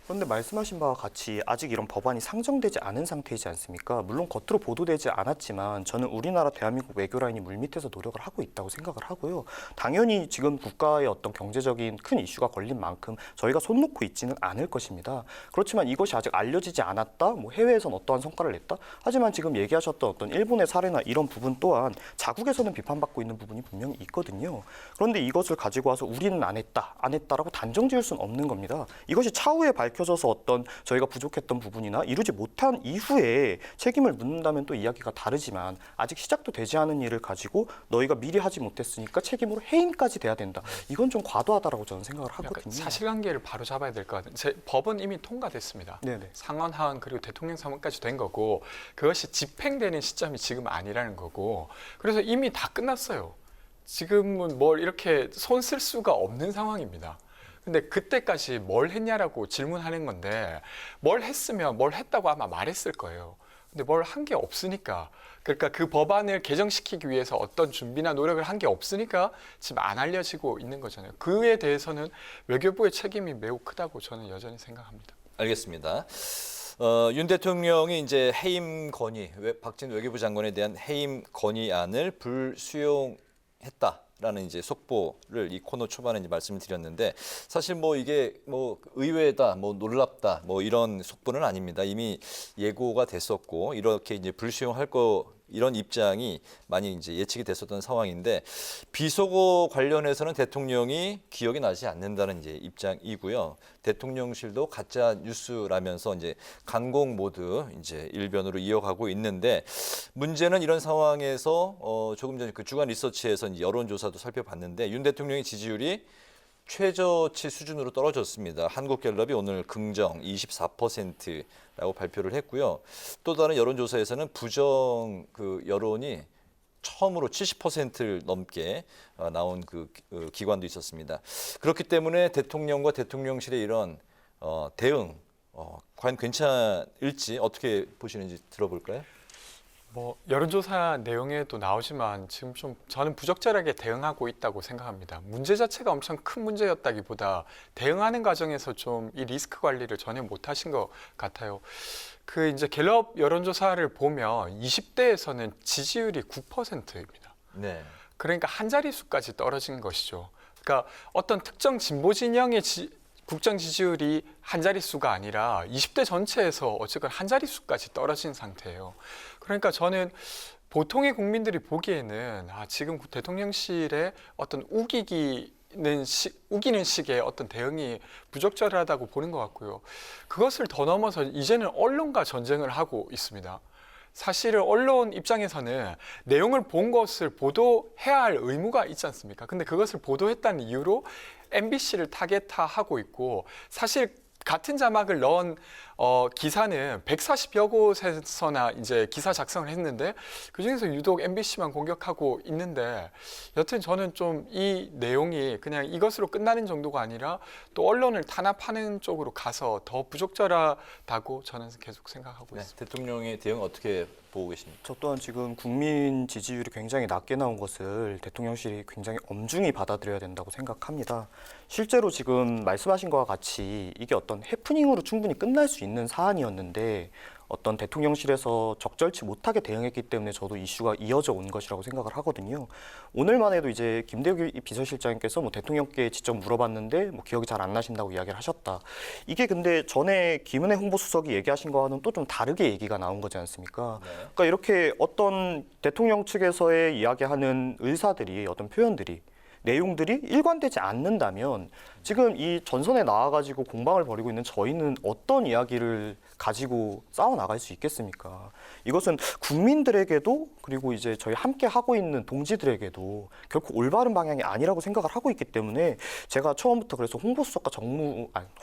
그런데 말씀하신 바와 같이 아직 이런 법안이 상정되지 않은 상태이지 않습니까? 물론 겉으로 보도되지 않았지만 저는 우리나라 대한민국 외교라인이 물밑에서 노력을 하고 있다고 생각을 하고요. 당연히 지금 국가의 어떤 경제적인 큰 이슈가 걸린 만큼 저희가 손 놓고 있지는 않을 것입니다. 그렇지만 이것이 아직 알려지지 않았다, 뭐 해외에선 어떠한 성과를 냈다. 하지만 지금 얘기하셨던 어떤 일본의 사례나 이런 부분 또한 자국에서는 비판받고 있는 부분이 분명히 있거든요. 그런데 이것을 가지고 와서 우리는 안 했다라고 단정 지을 수는 없는 겁니다. 이것이 차후에 밝혀져서 어떤 저희가 부족했던 부분이나 이루지 못한 이후에 책임을 묻는다면 또 이야기가 다르지만 아직 시작도 되지 않은 일을 가지고 너희가 미리 하지 못했으니까 책임으로 해임까지 돼야 된다. 이건 좀 과도하다라고 저는 생각을 하거든요.
사실관계를 바로 잡아야 될 것 같아요. 법은 이미 통과됐습니다.
네네.
상원, 하원 그리고 대통령 사무까지 된 거고 그것이 집행되는 시점이 지금 아니라는 거고 그래서 이미 다 끝났어요. 지금은 뭘 이렇게 손 쓸 수가 없는 상황입니다. 근데 그때까지 뭘 했냐라고 질문하는 건데 뭘 했으면 뭘 했다고 아마 말했을 거예요. 근데 뭘 한 게 없으니까 그러니까 그 법안을 개정시키기 위해서 어떤 준비나 노력을 한 게 없으니까 지금 안 알려지고 있는 거잖아요. 그에 대해서는 외교부의 책임이 매우 크다고 저는 여전히 생각합니다.
알겠습니다. 윤 대통령이 이제 해임 건의, 박진 외교부 장관에 대한 해임 건의안을 불수용했다. 라는 이제 속보를 이 코너 초반에 이제 말씀을 드렸는데 사실 뭐 이게 뭐 의외다, 뭐 놀랍다, 뭐 이런 속보는 아닙니다. 이미 예고가 됐었고 이렇게 이제 불수용할 거 이런 입장이 많이 이제 예측이 됐었던 상황인데 비속어 관련해서는 대통령이 기억이 나지 않는다는 이제 입장이고요. 대통령실도 가짜 뉴스라면서 이제 강공 모드 이제 일변으로 이어가고 있는데 문제는 이런 상황에서 조금 전에 그 주간 리서치에서 이제 여론조사도 살펴봤는데 윤 대통령의 지지율이 최저치 수준으로 떨어졌습니다. 한국갤럽이 오늘 긍정 24%라고 발표를 했고요. 또 다른 여론조사에서는 부정 그 여론이 처음으로 70%를 넘게 나온 그 기관도 있었습니다. 그렇기 때문에 대통령과 대통령실의 이런 대응 과연 괜찮을지 어떻게 보시는지 들어볼까요?
뭐 여론조사 내용에도 나오지만 지금 좀 저는 부적절하게 대응하고 있다고 생각합니다. 문제 자체가 엄청 큰 문제였다기보다 대응하는 과정에서 좀 이 리스크 관리를 전혀 못하신 것 같아요. 그 이제 갤럽 여론조사를 보면 20대에서는 지지율이 9%입니다.
네.
그러니까 한 자릿수까지 떨어진 것이죠. 그러니까 어떤 특정 진보 진영의 국정 지지율이 한 자릿수가 아니라 20대 전체에서 어쨌든 한 자릿수까지 떨어진 상태예요. 그러니까 저는 보통의 국민들이 보기에는 지금 대통령실의 어떤 우기는 식의 어떤 대응이 부적절하다고 보는 것 같고요. 그것을 더 넘어서 이제는 언론과 전쟁을 하고 있습니다. 사실은 언론 입장에서는 내용을 본 것을 보도해야 할 의무가 있지 않습니까? 근데 그것을 보도했다는 이유로 MBC를 타겟화하고 있고 사실 같은 자막을 넣은 기사는 140여 곳에서나 이제 기사 작성을 했는데 그중에서 유독 MBC만 공격하고 있는데 여튼 저는 좀 이 내용이 그냥 이것으로 끝나는 정도가 아니라 또 언론을 탄압하는 쪽으로 가서 더 부적절하다고 저는 계속 생각하고 있습니다.
대통령의 대응 어떻게 보고 계십니까?
저 또한 지금 국민 지지율이 굉장히 낮게 나온 것을 대통령실이 굉장히 엄중히 받아들여야 된다고 생각합니다. 실제로 지금 말씀하신 것과 같이 이게 어떤 해프닝으로 충분히 끝날 수 있는 사안이었는데 어떤 대통령실에서 적절치 못하게 대응했기 때문에 저도 이슈가 이어져 온 것이라고 생각을 하거든요. 오늘만 해도 이제 김대국 비서실장님께서 뭐 대통령께 직접 물어봤는데 뭐 기억이 잘 안 나신다고 이야기를 하셨다. 이게 근데 전에 김은혜 홍보수석이 얘기하신 거와는 또 좀 다르게 얘기가 나온 거지 않습니까?
네.
그러니까 이렇게 어떤 대통령 측에서의 이야기하는 의사들이 어떤 표현들이 내용들이 일관되지 않는다면 지금 이 전선에 나와가지고 공방을 벌이고 있는 저희는 어떤 이야기를 가지고 싸워나갈 수 있겠습니까? 이것은 국민들에게도 그리고 이제 저희 함께 하고 있는 동지들에게도 결코 올바른 방향이 아니라고 생각을 하고 있기 때문에 제가 처음부터 그래서 홍보수석과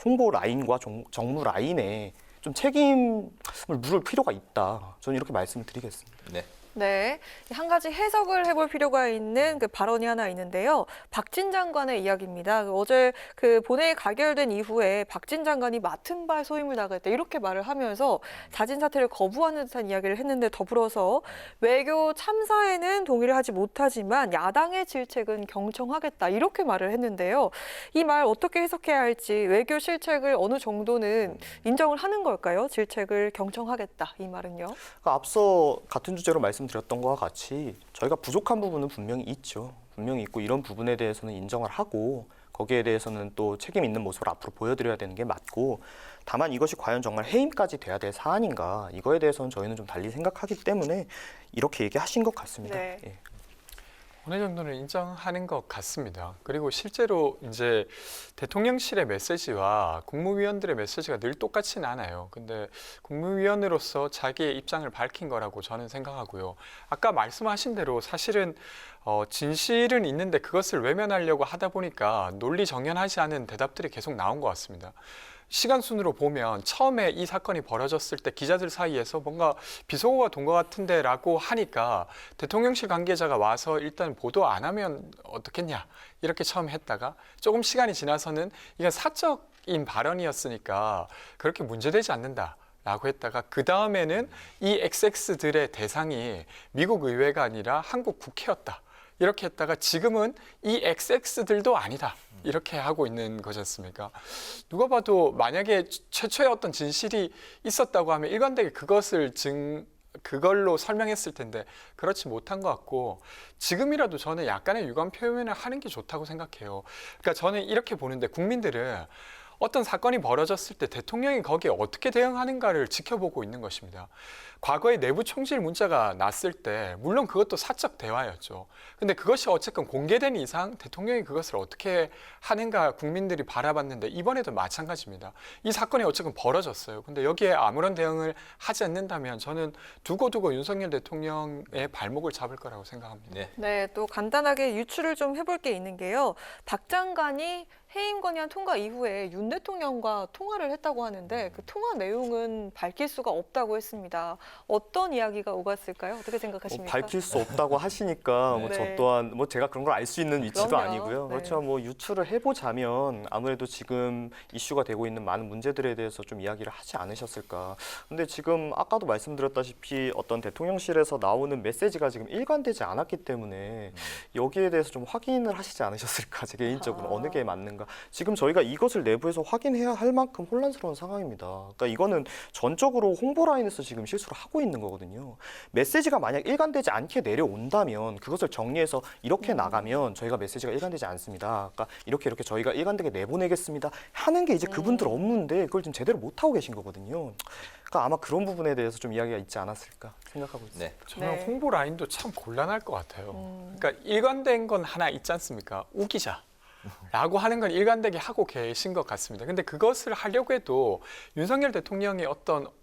홍보 라인과 정무 라인에 좀 책임을 물을 필요가 있다. 저는 이렇게 말씀을 드리겠습니다.
네.
네, 한 가지 해석을 해볼 필요가 있는 그 발언이 하나 있는데요. 박진 장관의 이야기입니다. 어제 그 본회의 가결된 이후에 박진 장관이 맡은 바 소임을 다하겠다 이렇게 말을 하면서 자진 사퇴를 거부하는 듯한 이야기를 했는데 더불어서 외교 참사에는 동의를 하지 못하지만 야당의 질책은 경청하겠다 이렇게 말을 했는데요. 이 말 어떻게 해석해야 할지 외교 실책을 어느 정도는 인정을 하는 걸까요? 질책을 경청하겠다 이 말은요.
그러니까 앞서 같은 주제로 말씀드렸던 것과 같이 저희가 부족한 부분은 분명히 있죠. 분명히 있고 이런 부분에 대해서는 인정을 하고 거기에 대해서는 또 책임 있는 모습을 앞으로 보여드려야 되는 게 맞고 다만 이것이 과연 정말 해임까지 돼야 될 사안인가 이거에 대해서는 저희는 좀 달리 생각하기 때문에 이렇게 얘기하신 것 같습니다.
네.
예.
어느 정도는 인정하는 것 같습니다. 그리고 실제로 이제 대통령실의 메시지와 국무위원들의 메시지가 늘 똑같지는 않아요. 근데 국무위원으로서 자기의 입장을 밝힌 거라고 저는 생각하고요. 아까 말씀하신 대로 사실은 진실은 있는데 그것을 외면하려고 하다 보니까 논리 정연하지 않은 대답들이 계속 나온 것 같습니다. 시간 순으로 보면 처음에 이 사건이 벌어졌을 때 기자들 사이에서 뭔가 비속어가 돈 것 같은데 라고 하니까 대통령실 관계자가 와서 일단 보도 안 하면 어떻겠냐 이렇게 처음 했다가 조금 시간이 지나서는 이건 사적인 발언이었으니까 그렇게 문제되지 않는다 라고 했다가 그 다음에는 이 XX들의 대상이 미국 의회가 아니라 한국 국회였다 이렇게 했다가 지금은 이 XX들도 아니다 이렇게 하고 있는 거지 않습니까? 누가 봐도 만약에 최초의 어떤 진실이 있었다고 하면 일관되게 그걸로 설명했을 텐데 그렇지 못한 것 같고 지금이라도 저는 약간의 유감 표현을 하는 게 좋다고 생각해요. 그러니까 저는 이렇게 보는데 국민들은 어떤 사건이 벌어졌을 때 대통령이 거기에 어떻게 대응하는가를 지켜보고 있는 것입니다. 과거에 내부 총질 문자가 났을 때 물론 그것도 사적 대화였죠. 근데 그것이 어쨌든 공개된 이상 대통령이 그것을 어떻게 하는가 국민들이 바라봤는데 이번에도 마찬가지입니다. 이 사건이 어쨌든 벌어졌어요. 근데 여기에 아무런 대응을 하지 않는다면 저는 두고두고 윤석열 대통령의 발목을 잡을 거라고 생각합니다.
네, 또 간단하게 유추를 좀 해볼 게 있는 게요. 박 장관이 해임 건의안 통과 이후에 윤 대통령과 통화를 했다고 하는데 그 통화 내용은 밝힐 수가 없다고 했습니다. 어떤 이야기가 오갔을까요? 어떻게 생각하십니까?
밝힐 수 없다고 하시니까 뭐 저 또한 뭐 제가 그런 걸 알 수 있는 위치도
그럼요.
아니고요.
네.
그렇죠. 뭐 유추를 해보자면 아무래도 지금 이슈가 되고 있는 많은 문제들에 대해서 좀 이야기를 하지 않으셨을까. 근데 지금 아까도 말씀드렸다시피 어떤 대통령실에서 나오는 메시지가 지금 일관되지 않았기 때문에 여기에 대해서 좀 확인을 하시지 않으셨을까. 제 개인적으로 어느 게 맞는가. 지금 저희가 이것을 내부에서 확인해야 할 만큼 혼란스러운 상황입니다. 그러니까 이거는 전적으로 홍보 라인에서 지금 실수를 하고 있는 거거든요. 메시지가 만약 일관되지 않게 내려온다면 그것을 정리해서 이렇게 나가면 저희가 메시지가 일관되지 않습니다. 그러니까 이렇게 저희가 일관되게 내보내겠습니다 하는 게 이제 그분들 업무인데 그걸 지금 제대로 못 하고 계신 거거든요. 그러니까 아마 그런 부분에 대해서 좀 이야기가 있지 않았을까 생각하고 있습니다.
저는 홍보 라인도 참 곤란할 것 같아요. 그러니까 일관된 건 하나 있지 않습니까? 우기자. 라고 하는 건 일관되게 하고 계신 것 같습니다. 근데 그것을 하려고 해도 윤석열 대통령의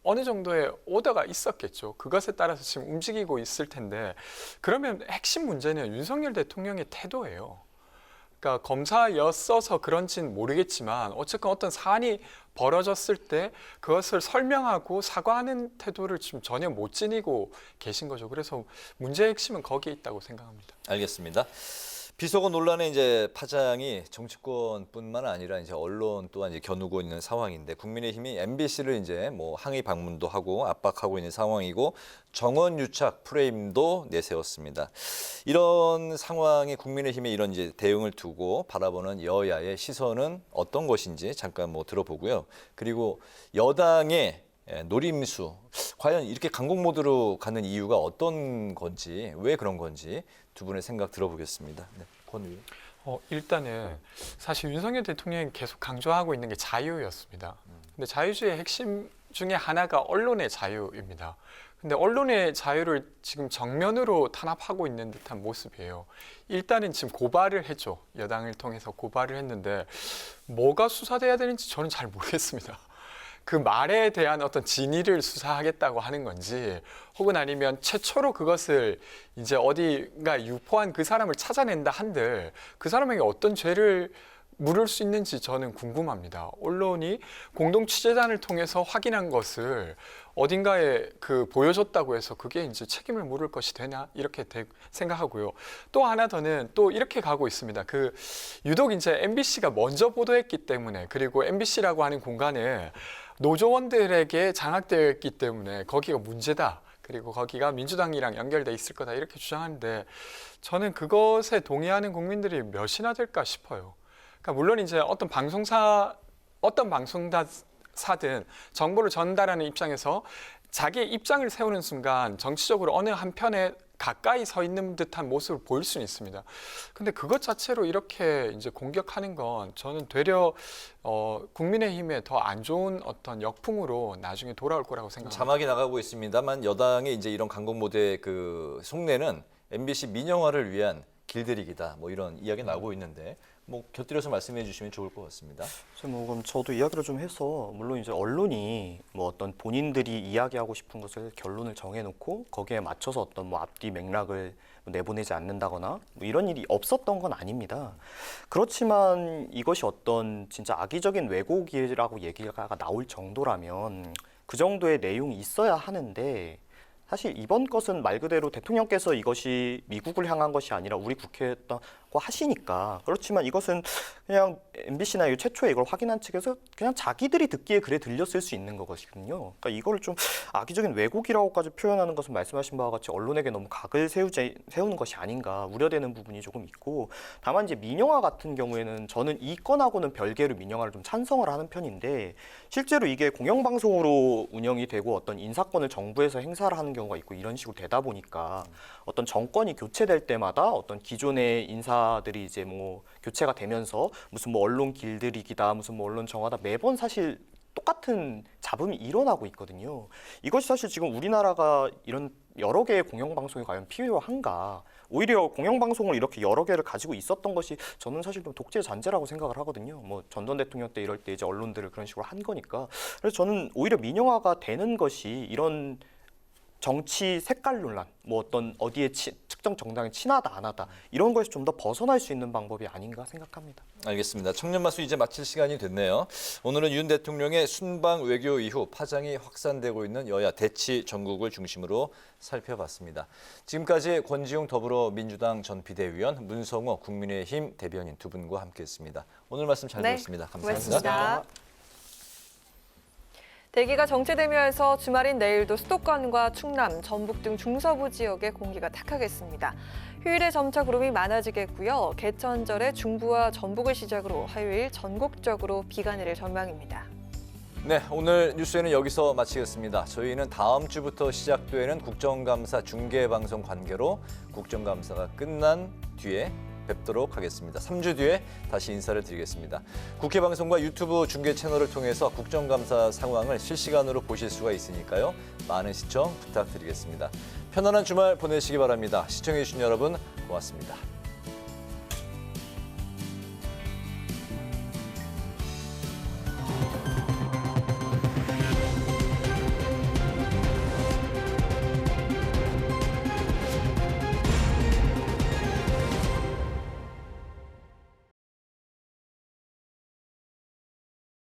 어느 정도의 오더가 있었겠죠. 그것에 따라서 지금 움직이고 있을 텐데 그러면 핵심 문제는 윤석열 대통령의 태도예요. 그러니까 검사였어서 그런지는 모르겠지만 어쨌건 어떤 사안이 벌어졌을 때 그것을 설명하고 사과하는 태도를 지금 전혀 못 지니고 계신 거죠. 그래서 문제의 핵심은 거기에 있다고 생각합니다.
알겠습니다. 비속어 논란의 이제 파장이 정치권뿐만 아니라 이제 언론 또한 이제 겨누고 있는 상황인데 국민의힘이 MBC를 이제 뭐 항의 방문도 하고 압박하고 있는 상황이고 정원 유착 프레임도 내세웠습니다. 이런 상황에 국민의힘의 이런 이제 대응을 두고 바라보는 여야의 시선은 어떤 것인지 잠깐 뭐 들어보고요. 그리고 여당의 노림수 과연 이렇게 강공 모드로 가는 이유가 어떤 건지 왜 그런 건지 두 분의 생각 들어보겠습니다. 네, 권 의원.
일단은 사실 윤석열 대통령이 계속 강조하고 있는 게 자유였습니다. 근데 자유주의의 핵심 중에 하나가 언론의 자유입니다. 근데 언론의 자유를 지금 정면으로 탄압하고 있는 듯한 모습이에요. 일단은 지금 고발을 했죠. 여당을 통해서 고발을 했는데 뭐가 수사돼야 되는지 저는 잘 모르겠습니다. 그 말에 대한 어떤 진위를 수사하겠다고 하는 건지 혹은 아니면 최초로 그것을 이제 어디가 유포한 그 사람을 찾아낸다 한들 그 사람에게 어떤 죄를 물을 수 있는지 저는 궁금합니다. 언론이 공동 취재단을 통해서 확인한 것을 어딘가에 보여줬다고 해서 그게 이제 책임을 물을 것이 되냐 이렇게 생각하고요. 또 하나 더는 또 이렇게 가고 있습니다. 유독 이제 MBC가 먼저 보도했기 때문에, 그리고 MBC라고 하는 공간에 노조원들에게 장악되어 있기 때문에 거기가 문제다. 그리고 거기가 민주당이랑 연결돼 있을 거다 이렇게 주장하는데, 저는 그것에 동의하는 국민들이 몇이나 될까 싶어요. 그러니까 물론 이제 어떤 방송사든 정보를 전달하는 입장에서 자기의 입장을 세우는 순간 정치적으로 어느 한편에 가까이 서 있는 듯한 모습을 보일 수는 있습니다. 근데 그것 자체로 이렇게 이제 공격하는 건 저는 되려 국민의힘에 더 안 좋은 어떤 역풍으로 나중에 돌아올 거라고 생각합니다.
자막이 나가고 있습니다만 여당의 이제 이런 강공모드의 속내는 MBC 민영화를 위한 길들이기다, 뭐 이런 이야기 나오고 있는데, 뭐 곁들여서 말씀해 주시면 좋을 것 같습니다.
그럼 저도 이야기를 좀 해서, 물론 이제 언론이 뭐 어떤 본인들이 이야기하고 싶은 것을 결론을 정해놓고 거기에 맞춰서 어떤 뭐 앞뒤 맥락을 내보내지 않는다거나 뭐 이런 일이 없었던 건 아닙니다. 그렇지만 이것이 어떤 진짜 악의적인 왜곡이라고 얘기가 나올 정도라면 그 정도의 내용이 있어야 하는데, 사실 이번 것은 말 그대로 대통령께서 이것이 미국을 향한 것이 아니라 우리 국회였다고 하시니까, 그렇지만 이것은 그냥 MBC나 최초에 이걸 확인한 측에서 그냥 자기들이 듣기에 그래 들렸을 수 있는 거거든요. 그러니까 이걸 좀 악의적인 왜곡이라고까지 표현하는 것은 말씀하신 바와 같이 언론에게 너무 각을 세우는 것이 아닌가 우려되는 부분이 조금 있고, 다만 이제 민영화 같은 경우에는 저는 이 건하고는 별개로 민영화를 좀 찬성을 하는 편인데, 실제로 이게 공영방송으로 운영이 되고 어떤 인사권을 정부에서 행사를 하는 경우가 있고 이런 식으로 되다 보니까 어떤 정권이 교체될 때마다 어떤 기존의 인사들이 이제 뭐 교체가 되면서 무슨 뭐 언론 길들이기다, 무슨 뭐 언론 정화다, 매번 사실 똑같은 잡음이 일어나고 있거든요. 이것이 사실 지금 우리나라가 이런 여러 개의 공영방송이 과연 필요한가? 오히려 공영방송을 이렇게 여러 개를 가지고 있었던 것이 저는 사실 좀 독재 잔재라고 생각을 하거든요. 뭐 전전 대통령 때 이럴 때 이제 언론들을 그런 식으로 한 거니까. 그래서 저는 오히려 민영화가 되는 것이 이런 정치 색깔 논란, 뭐 어떤 어디에 특정 정당에 친하다 안 하다 이런 거에서 좀 더 벗어날 수 있는 방법이 아닌가 생각합니다.
알겠습니다. 청년마수 이제 마칠 시간이 됐네요. 오늘은 윤 대통령의 순방 외교 이후 파장이 확산되고 있는 여야 대치 전국을 중심으로 살펴봤습니다. 지금까지 권지웅 더불어민주당 전 비대위원, 문성호 국민의힘 대변인 두 분과 함께했습니다. 오늘 말씀 잘 들었습니다. 감사합니다.
고맙습니다. 대기가 정체되면서 주말인 내일도 수도권과 충남, 전북 등 중서부 지역에 공기가 탁하겠습니다. 휴일에 점차 구름이 많아지겠고요. 개천절에 중부와 전북을 시작으로 화요일 전국적으로 비가 내릴 전망입니다.
네, 오늘 뉴스에는 여기서 마치겠습니다. 저희는 다음 주부터 시작되는 국정감사 중계방송 관계로 국정감사가 끝난 뒤에 뵙도록 하겠습니다. 3주 뒤에 다시 인사를 드리겠습니다. 국회 방송과 유튜브 중계 채널을 통해서 국정감사 상황을 실시간으로 보실 수가 있으니까요. 많은 시청 부탁드리겠습니다. 편안한 주말 보내시기 바랍니다. 시청해주신 여러분 고맙습니다.